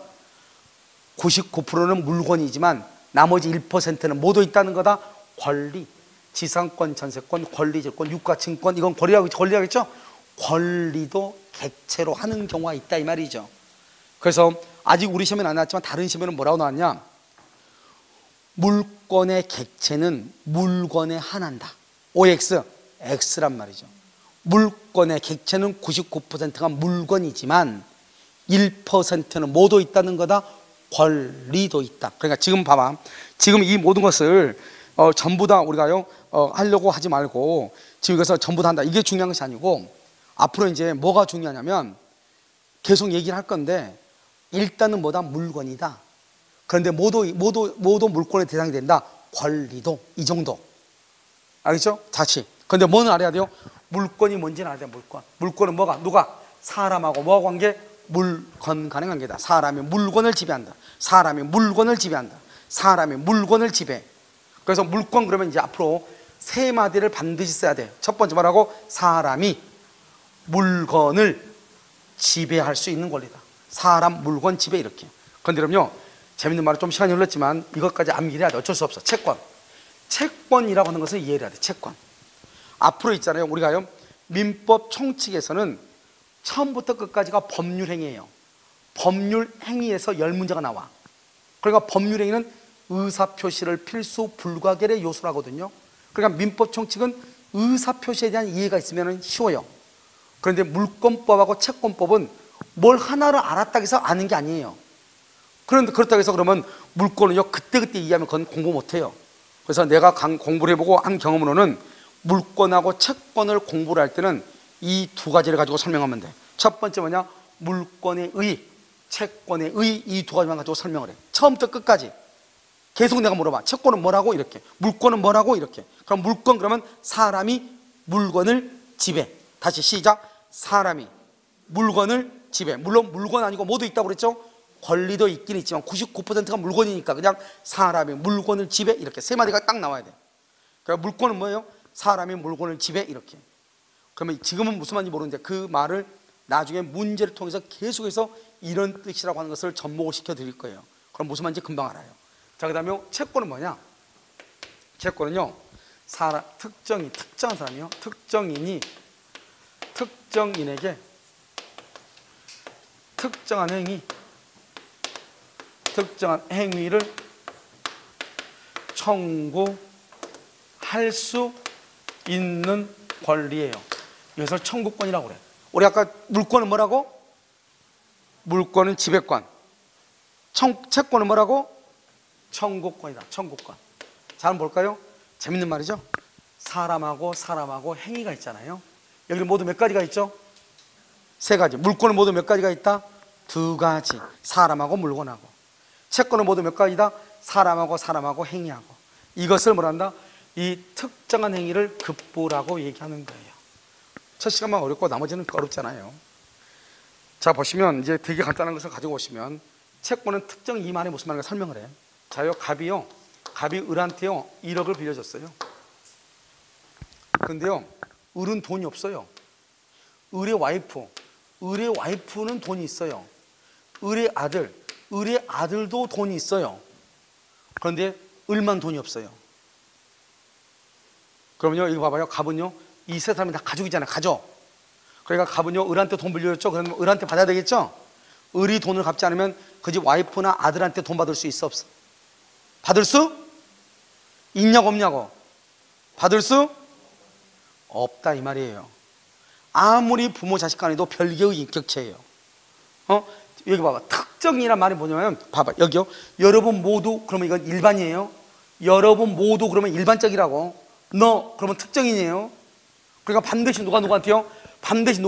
99%는 물건이지만 나머지 1%는 뭐도 있다는 거다? 권리, 지상권, 전세권, 권리질권, 유가증권, 이건 권리라겠죠? 권리도 객체로 하는 경우가 있다 이 말이죠. 그래서 아직 우리 시험에는 안 나왔지만 다른 시험에는 뭐라고 나왔냐? 물권의 객체는 물건에 한한다. OX, X란 말이죠. 물건의 객체는 99%가 물건이지만 1%는 뭐도 있다는 거다? 권리도 있다. 그러니까 지금 봐봐. 지금 이 모든 것을 전부 다 우리가요 하려고 하지 말고 지금 이것을 전부 다 한다. 이게 중요한 것이 아니고 앞으로 이제 뭐가 중요하냐면 계속 얘기를 할 건데, 일단은 뭐다? 물건이다. 그런데 모두 물권의 대상이 된다. 권리도 이 정도. 알겠죠? 다시. 그런데 뭐는 알아야 돼요? 물권이 뭔지는 알아야 돼요. 물권은 뭐가? 누가? 사람하고 뭐하고 관계? 물건 간의 관계다. 사람이 물건을 지배한다. 사람이 물건을 지배해. 그래서 물권 그러면 이제 앞으로 3마디를 반드시 써야 돼요. 첫 번째 뭐라고? 사람이 물건을 지배할 수 있는 권리다. 사람, 물건, 지배 이렇게. 그런데 그럼요, 재밌는 말은 좀 시간이 흘렀지만 이것까지 암기해야 돼. 어쩔 수 없어. 채권이라고 하는 것을 이해해야 돼. 채권. 앞으로 있잖아요. 우리가요 민법 총칙에서는 처음부터 끝까지가 법률 행위예요. 법률 행위에서 10문제가 나와. 그러니까 법률 행위는 의사표시를 필수 불가결의 요소로 하거든요. 그러니까 민법 총칙은 의사표시에 대한 이해가 있으면 쉬워요. 그런데 물권법하고 채권법은 뭘 하나를 알았다고 해서 아는 게 아니에요. 그런데 그렇다고 해서 그러면 물권은요 그때그때 이해하면 그건 공부 못해요. 그래서 내가 공부를 해보고 한 경험으로는 물권하고 채권을 공부를 할 때는 이 2가지를 가지고 설명하면 돼. 첫 번째 뭐냐? 물권의 의, 채권의 의, 이 2가지만 가지고 설명을 해. 처음부터 끝까지 계속 내가 물어봐. 채권은 뭐라고? 이렇게. 물권은 뭐라고? 이렇게. 그럼 물권 그러면 사람이 물건을 지배. 다시 시작. 사람이 물건을 지배. 물론 물건 아니고 뭐도 있다고 그랬죠? 권리도 있긴 있지만 99%가 물건이니까 그냥 사람이 물건을 지배. 이렇게 3마디가 딱 나와야 돼. 그러니까 물권은 뭐예요? 사람이 물건을 지배. 이렇게. 그러면 지금은 무슨 말인지 모르는데 그 말을 나중에 문제를 통해서 계속해서 이런 뜻이라고 하는 것을 접목을 시켜 드릴 거예요. 그럼 무슨 말인지 금방 알아요. 자, 그 다음에 채권은 뭐냐? 채권은요 특정한 사람이요 특정인에게 특정한 행위를 청구할 수 있는 권리예요. 이것을 청구권이라고 그래. 우리 아까 물권은 뭐라고? 물권은 지배권. 채권은 뭐라고? 청구권이다. 청구권. 자, 한번 볼까요? 재밌는 말이죠? 사람하고 행위가 있잖아요. 여기 모두 몇 가지가 있죠? 3가지. 물권은 모두 몇 가지가 있다? 2가지. 사람하고 물건하고. 채권은 모두 몇 가지다? 사람하고 행위하고. 이것을 뭐란다? 이 특정한 행위를 급부라고 얘기하는 거예요. 첫 시간만 어렵고 나머지는 어렵잖아요. 자, 보시면 이제 되게 간단한 것을 가지고 오시면 채권은 특정 이만에 무슨 말인가 설명을 해요. 자요, 갑이 을한테요 1억을 빌려줬어요. 근데요 을은 돈이 없어요. 을의 와이프는 돈이 있어요. 을의 아들도 돈이 있어요. 그런데 을만 돈이 없어요. 그러면요 이거 봐봐요. 갑은요 이 세 사람이 다 가족이잖아요. 가족. 그러니까 갑은요 을한테 돈 빌려줬죠. 그러면 을한테 받아야 되겠죠. 을이 돈을 갚지 않으면 그 집 와이프나 아들한테 돈 받을 수 있어 없어? 받을 수 있냐고 없냐고? 받을 수 없다 이 말이에요. 아무리 부모 자식 간에도 별개의 인격체예요. 여기 봐봐. 특정이란 말이 뭐냐면 봐봐 여기요. 여러분 모두 그러면 이건 일반이에요. 여러분 모두 그러면 일반적이라고. 너 그러면 특정인이에요. 그러니까 반드시 누구한테요? 반드시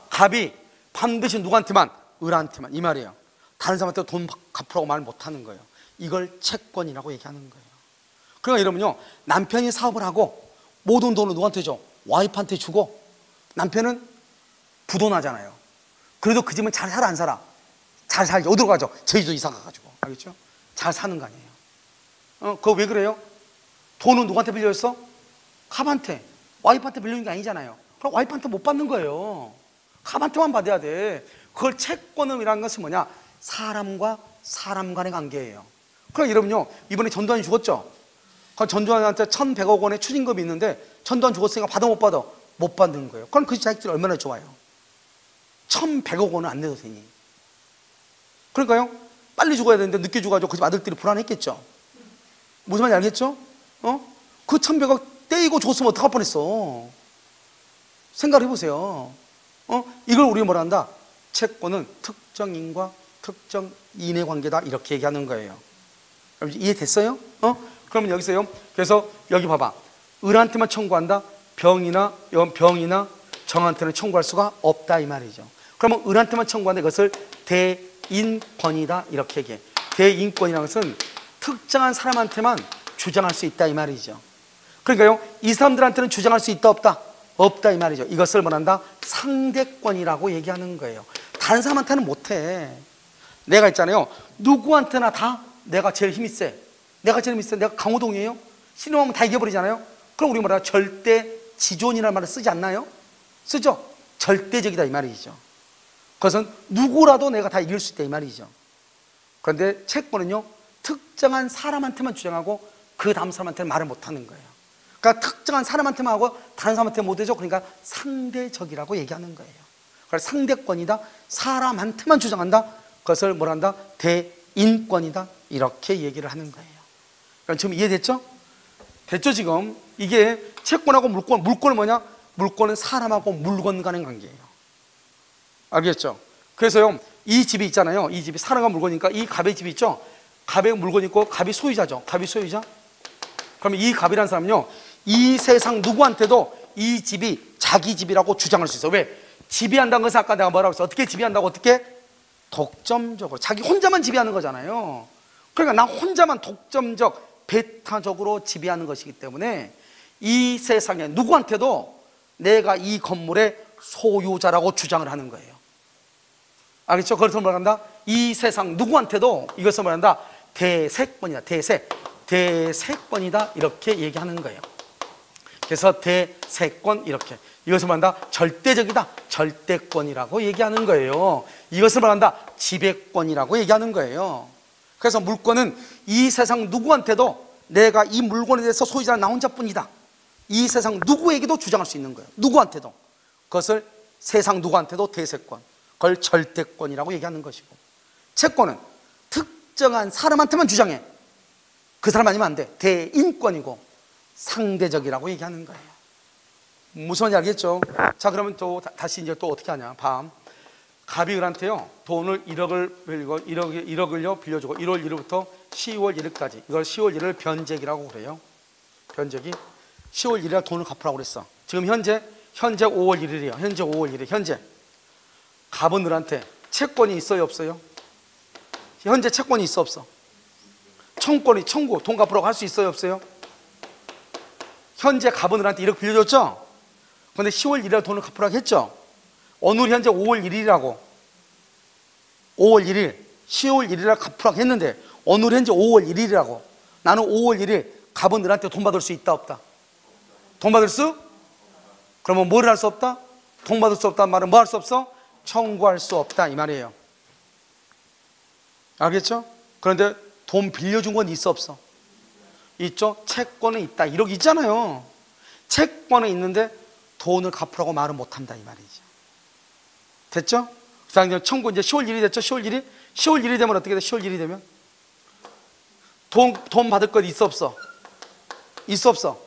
갑이 반드시 누구한테만? 을한테만 이 말이에요. 다른 사람한테 돈 갚으라고 말 못하는 거예요. 이걸 채권이라고 얘기하는 거예요. 그러니까 이러면요 남편이 사업을 하고 모든 돈을 누구한테 줘? 와이프한테 주고 남편은 부도나잖아요. 그래도 그 집은 잘 살아 안 살아? 잘 살죠. 어디로 가죠? 제주도 이사 가가지고. 알겠죠? 잘 사는 거 아니에요. 그거 왜 그래요? 돈은 누구한테 빌려줬어? 갑한테. 와이프한테 빌리는 게 아니잖아요. 그럼 와이프한테 못 받는 거예요. 갑한테만 받아야 돼. 그걸 채권음이라는 것은 뭐냐? 사람과 사람 간의 관계예요. 그럼 여러분요 이번에 전두환이 죽었죠? 그럼 전두환한테 1,100억 원의 추징금이 있는데 전두환 죽었으니까 받아 못 받아? 못 받는 거예요. 그럼 그 자식들이 얼마나 좋아요? 1,100억 원은 안 내도 되니. 그러니까요 빨리 죽어야 되는데 늦게 죽어가지고 그 집 아들들이 불안했겠죠. 무슨 말인지 알겠죠? 그 1,100억 떼이고 죽었으면 어떡할 뻔했어. 생각을 해보세요. 이걸 우리가 뭐라 한다? 채권은 특정인과 특정인의 관계다 이렇게 얘기하는 거예요. 이해됐어요? 그러면 여기서요 그래서 여기 봐봐. 을한테만 청구한다. 병이나 정한테는 청구할 수가 없다 이 말이죠. 그러면 을한테만 청구한다. 이것을 대인권이다 이렇게 얘기해. 대인권이라는 것은 특정한 사람한테만 주장할 수 있다 이 말이죠. 그러니까요 이 사람들한테는 주장할 수 있다 없다? 없다 이 말이죠. 이것을 뭐란다? 상대권이라고 얘기하는 거예요. 다른 사람한테는 못해. 내가 있잖아요 누구한테나 다 내가 제일 힘이 세. 내가 강호동이에요. 신음하면 다 이겨버리잖아요. 그럼 우리 뭐라 절대 지존이라는 말을 쓰지 않나요? 쓰죠. 절대적이다 이 말이죠. 그것은 누구라도 내가 다 이길 수 있다 이 말이죠. 그런데 채권은요 특정한 사람한테만 주장하고 그 다음 사람한테는 말을 못하는 거예요. 그러니까 특정한 사람한테만 하고 다른 사람한테 못해줘. 그러니까 상대적이라고 얘기하는 거예요. 그래서 상대권이다. 사람한테만 주장한다. 그것을 뭐란다? 대인권이다 이렇게 얘기를 하는 거예요. 그러니까 지금 이해됐죠? 됐죠 지금? 이게 채권하고 물권은 뭐냐? 물권은 사람하고 물건 간의 관계예요. 알겠죠? 그래서요 이 집이 있잖아요. 이 집이 사람과 물건이니까 이 갑의 집이 있죠? 갑의 물건이 있고 갑이 소유자죠. 갑이 소유자. 그러면 이 갑이라는 사람은요 이 세상 누구한테도 이 집이 자기 집이라고 주장할 수 있어요. 왜? 지배한다는 것은 아까 내가 뭐라고 했어? 어떻게 지배한다고? 어떻게? 독점적으로 자기 혼자만 지배하는 거잖아요. 그러니까 나 혼자만 독점적 배타적으로 지배하는 것이기 때문에 이 세상에 누구한테도 내가 이 건물의 소유자라고 주장을 하는 거예요. 알겠죠? 그래서 뭐라 한다? 이 세상 누구한테도 이것을 뭐라 한다? 대세권이다. 대세권이다 이렇게 얘기하는 거예요. 그래서 대세권 이렇게 이것을 말한다 절대적이다 절대권이라고 얘기하는 거예요. 이것을 말한다 지배권이라고 얘기하는 거예요. 그래서 물권은 이 세상 누구한테도 내가 이 물건에 대해서 소유자는 나 혼자뿐이다 이 세상 누구에게도 주장할 수 있는 거예요. 누구한테도. 그것을 세상 누구한테도 대세권 그걸 절대권이라고 얘기하는 것이고 채권은 특정한 사람한테만 주장해. 그 사람 아니면 안 돼. 대인권이고 상대적이라고 얘기하는 거예요. 무슨 말인지 알겠죠? 자 그러면 또 다시 이제 또 어떻게 하냐. 갑이 을한테요 돈을 1억을요 빌려주고 1월 1일부터 10월 1일까지 이걸 10월 1일 변제기라고 그래요. 변제기 10월 1일에 돈을 갚으라고 그랬어. 지금 현재 5월 1일이에요. 현재 5월 1일 현재 갑은 을한테 채권이 있어요 없어요? 현재 채권이 있어 없어? 청구 돈 갚으라고 할 수 있어요 없어요? 현재 가버들한테 1억 빌려줬죠? 근데 10월 1일 돈을 갚으라고 했죠? 오늘 현재 5월 1일이라고. 5월 1일, 10월 1일에 갚으라고 했는데 오늘 현재 5월 1일이라고. 나는 5월 1일 가버들한테 돈 받을 수 있다 없다? 돈 받을 수? 그러면 뭘 할 수 없다? 돈 받을 수 없다는 말은 뭐 할 수 없어? 청구할 수 없다 이 말이에요. 알겠죠? 그런데 돈 빌려준 건 있어 없어? 있죠? 채권은 있다. 1억 있잖아요. 채권은 있는데 돈을 갚으라고 말은 못한다 이 말이죠. 됐죠? 그 다음에 청구 이제 10월 1일이 됐죠? 10월 1일? 10월 1일이 되면 어떻게 돼? 10월 1일이 되면? 돈 받을 것 있어 없어? 있어 없어?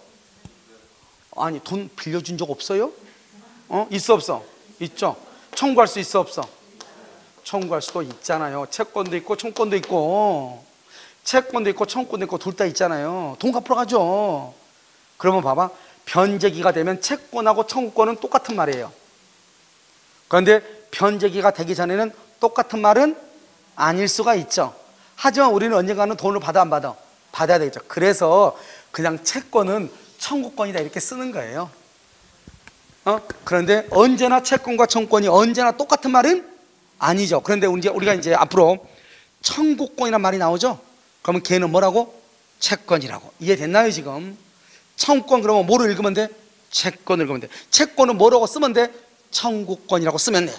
아니 돈 빌려준 적 없어요? 있어 없어? 있죠? 청구할 수 있어 없어? 청구할 수도 있잖아요. 채권도 있고 청권도 있고, 채권도 있고 청권도 있고 둘 다 있잖아요. 돈 갚으러 가죠. 그러면 봐봐, 변제기가 되면 채권하고 청구권은 똑같은 말이에요. 그런데 변제기가 되기 전에는 똑같은 말은 아닐 수가 있죠. 하지만 우리는 언젠가는 돈을 받아 안 받아? 받아야 되겠죠. 그래서 그냥 채권은 청구권이다 이렇게 쓰는 거예요. 그런데 언제나 채권과 청구권이 언제나 똑같은 말은 아니죠. 그런데 우리가 이제 앞으로 청구권이란 말이 나오죠. 그러면 걔는 뭐라고? 채권이라고. 이해됐나요 지금? 청구권 그러면 뭐로 읽으면 돼? 채권을 읽으면 돼. 채권은 뭐라고 쓰면 돼? 청구권이라고 쓰면 돼.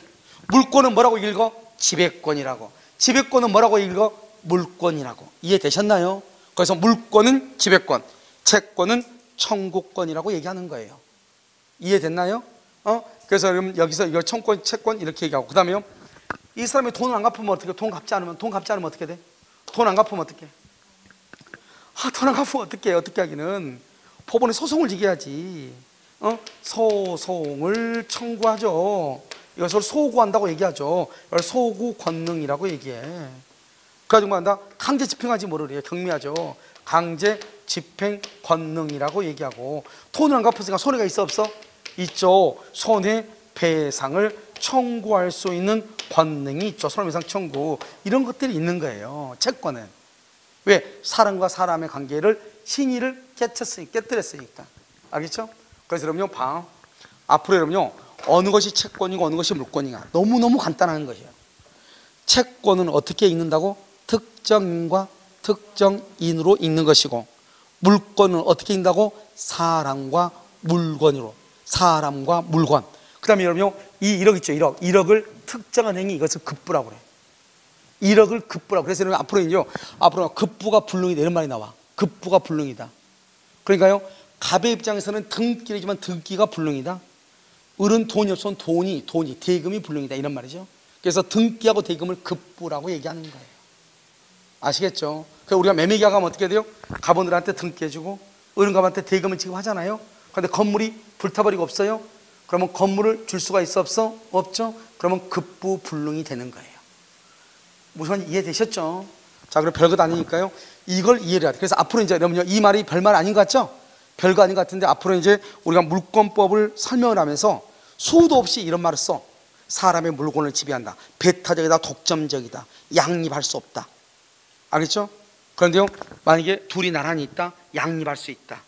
물권은 뭐라고 읽어? 지배권이라고. 지배권은 뭐라고 읽어? 물권이라고. 이해되셨나요? 그래서 물권은 지배권, 채권은 청구권이라고 얘기하는 거예요. 이해됐나요? 그래서 여기서 이걸 청구권, 채권 이렇게 얘기하고, 그 다음에요, 이 사람이 돈을 안 갚으면 어떻게? 돈 갚지 않으면 어떻게 돼? 돈 안 갚으면 어떻게? 돈 안 갚으면 어떻게 해? 어떻게 하기는 법원에 소송을 지게야지. 소송을 청구하죠. 이것을 소구한다고 얘기하죠. 이걸 소구 권능이라고 얘기해. 그래가지고 뭐 한다? 강제 집행하지 뭐를 해요? 경미하죠. 강제 집행 권능이라고 얘기하고, 돈을 안 갚았으니까 손해가 있어 없어? 있죠. 손해배상을 청구할 수 있는 권능이 있죠. 손해배상 청구, 이런 것들이 있는 거예요. 채권은. 왜? 사람과 사람의 관계를, 신의를 깨뜨렸으니까. 알겠죠? 그래서 여러분요, 앞으로 여러분요, 어느 것이 채권이고 어느 것이 물권이냐, 너무너무 간단한 것이에요. 채권은 어떻게 읽는다고? 특정인과 특정인으로 읽는 것이고, 물권은 어떻게 읽는다고? 사람과 물건으로. 사람과 물건. 그 다음에 여러분요, 이 1억 있죠. 1억을 특정한 행위, 이것을 급부라고 그래요. 1억을 급부라고. 그래서 여러분 앞으로 급부가 불능이다 이런 말이 나와. 급부가 불능이다. 그러니까요, 갑의 입장에서는 등기이지만 등기가 불능이다. 을은 돈이 없으면 돈이 대금이 불능이다 이런 말이죠. 그래서 등기하고 대금을 급부라고 얘기하는 거예요. 아시겠죠? 그래서 우리가 매매계약 하면 어떻게 돼요? 갑원들한테 등기해주고 을은 갑한테 대금을 지급하잖아요. 그런데 건물이 불타버리고 없어요? 그러면 건물을 줄 수가 있어 없어? 없죠? 그러면 급부 불능이 되는 거예요. 무슨 이해되셨죠? 자, 그럼 별것 아니니까요, 이걸 이해를 해야 돼. 그래서 앞으로 이제 여러분요, 이 말이 별말 아닌 것 같죠? 별거 아닌 것 같은데 앞으로 이제 우리가 물권법을 설명을 하면서 수도 없이 이런 말을 써. 사람의 물건을 지배한다. 배타적이다, 독점적이다, 양립할 수 없다. 알겠죠? 그런데요, 만약에 둘이 나란히 있다, 양립할 수 있다,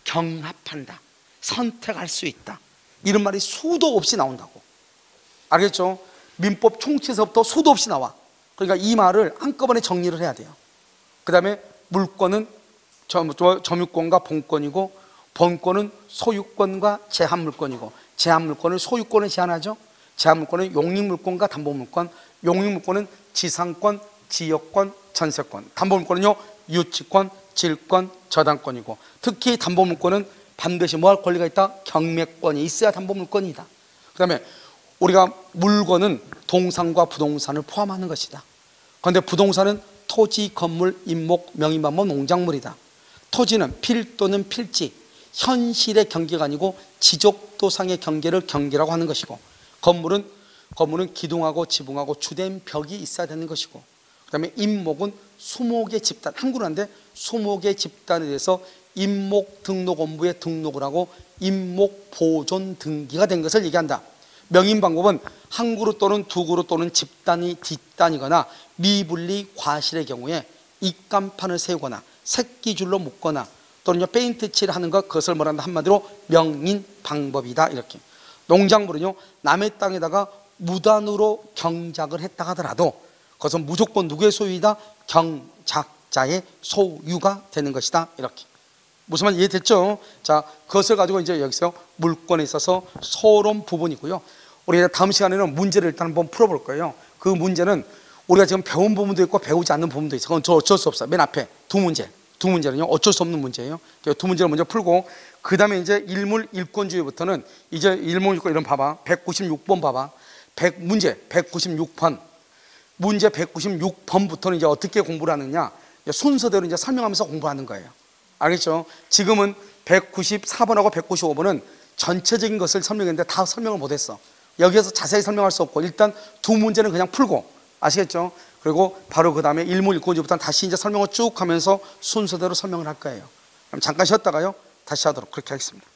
경합한다, 선택할 수 있다, 이런 말이 수도 없이 나온다고. 알겠죠? 민법 총칙에서부터 수도 없이 나와. 그러니까 이 말을 한꺼번에 정리를 해야 돼요. 그 다음에 물권은 점유권과 본권이고, 본권은 소유권과 제한물권이고, 제한물권은 소유권을 제한하죠. 제한물권은 용익물권과 담보물권, 용익물권은 지상권, 지역권, 전세권, 담보물권은요 유치권, 질권, 저당권이고, 특히 담보물권은 반드시 뭐 할 권리가 있다? 경매권이 있어야 담보물권이다. 그 다음에 우리가 물건은 동산과 부동산을 포함하는 것이다. 그런데 부동산은 토지, 건물, 임목, 명의만법, 농작물이다. 토지는 필 또는 필지, 현실의 경계가 아니고 지적도상의 경계라고 하는 것이고, 건물은 기둥하고 지붕하고 주된 벽이 있어야 되는 것이고, 그 다음에 임목은 수목의 집단, 한글로 하는데 수목의 집단에 대해서 임목 등록원부에 등록을 하고 임목 보존 등기가 된 것을 얘기한다. 명인 방법은 한 그루 또는 두 그루 또는 집단이 뒷단이거나 미분리 과실의 경우에 입간판을 세우거나 새끼줄로 묶거나 또는 페인트 칠하는 것, 그것을 뭐란다 한마디로 명인 방법이다. 이렇게. 농작물은요 남의 땅에다가 무단으로 경작을 했다 하더라도 그것은 무조건 누구의 소유이다? 경작자의 소유가 되는 것이다. 이렇게. 무슨 말 이해됐죠? 자, 그것을 가지고 이제 여기서 물권에 있어서 소론 부분이고요. 우리가 다음 시간에는 문제를 일단 한번 풀어볼 거예요. 그 문제는 우리가 지금 배운 부분도 있고 배우지 않는 부분도 있어요. 그건 저 어쩔 수 없어요. 맨 앞에 두 문제는요 어쩔 수 없는 문제예요. 두 문제를 먼저 풀고 그 다음에 이제 일물일권주의부터는 이제 일물일권 이런 봐봐. 196번 봐봐. 문제 196번. 문제 196번부터는 이제 어떻게 공부를 하느냐? 순서대로 이제 설명하면서 공부하는 거예요. 알겠죠? 지금은 194번하고 195번은 전체적인 것을 설명했는데 다 설명을 못했어. 여기에서 자세히 설명할 수 없고 일단 두 문제는 그냥 풀고, 아시겠죠? 그리고 바로 그 다음에 일물일권주의부터는 다시 이제 설명을 쭉 하면서 순서대로 설명을 할 거예요. 그럼 잠깐 쉬었다가요 다시 하도록 그렇게 하겠습니다.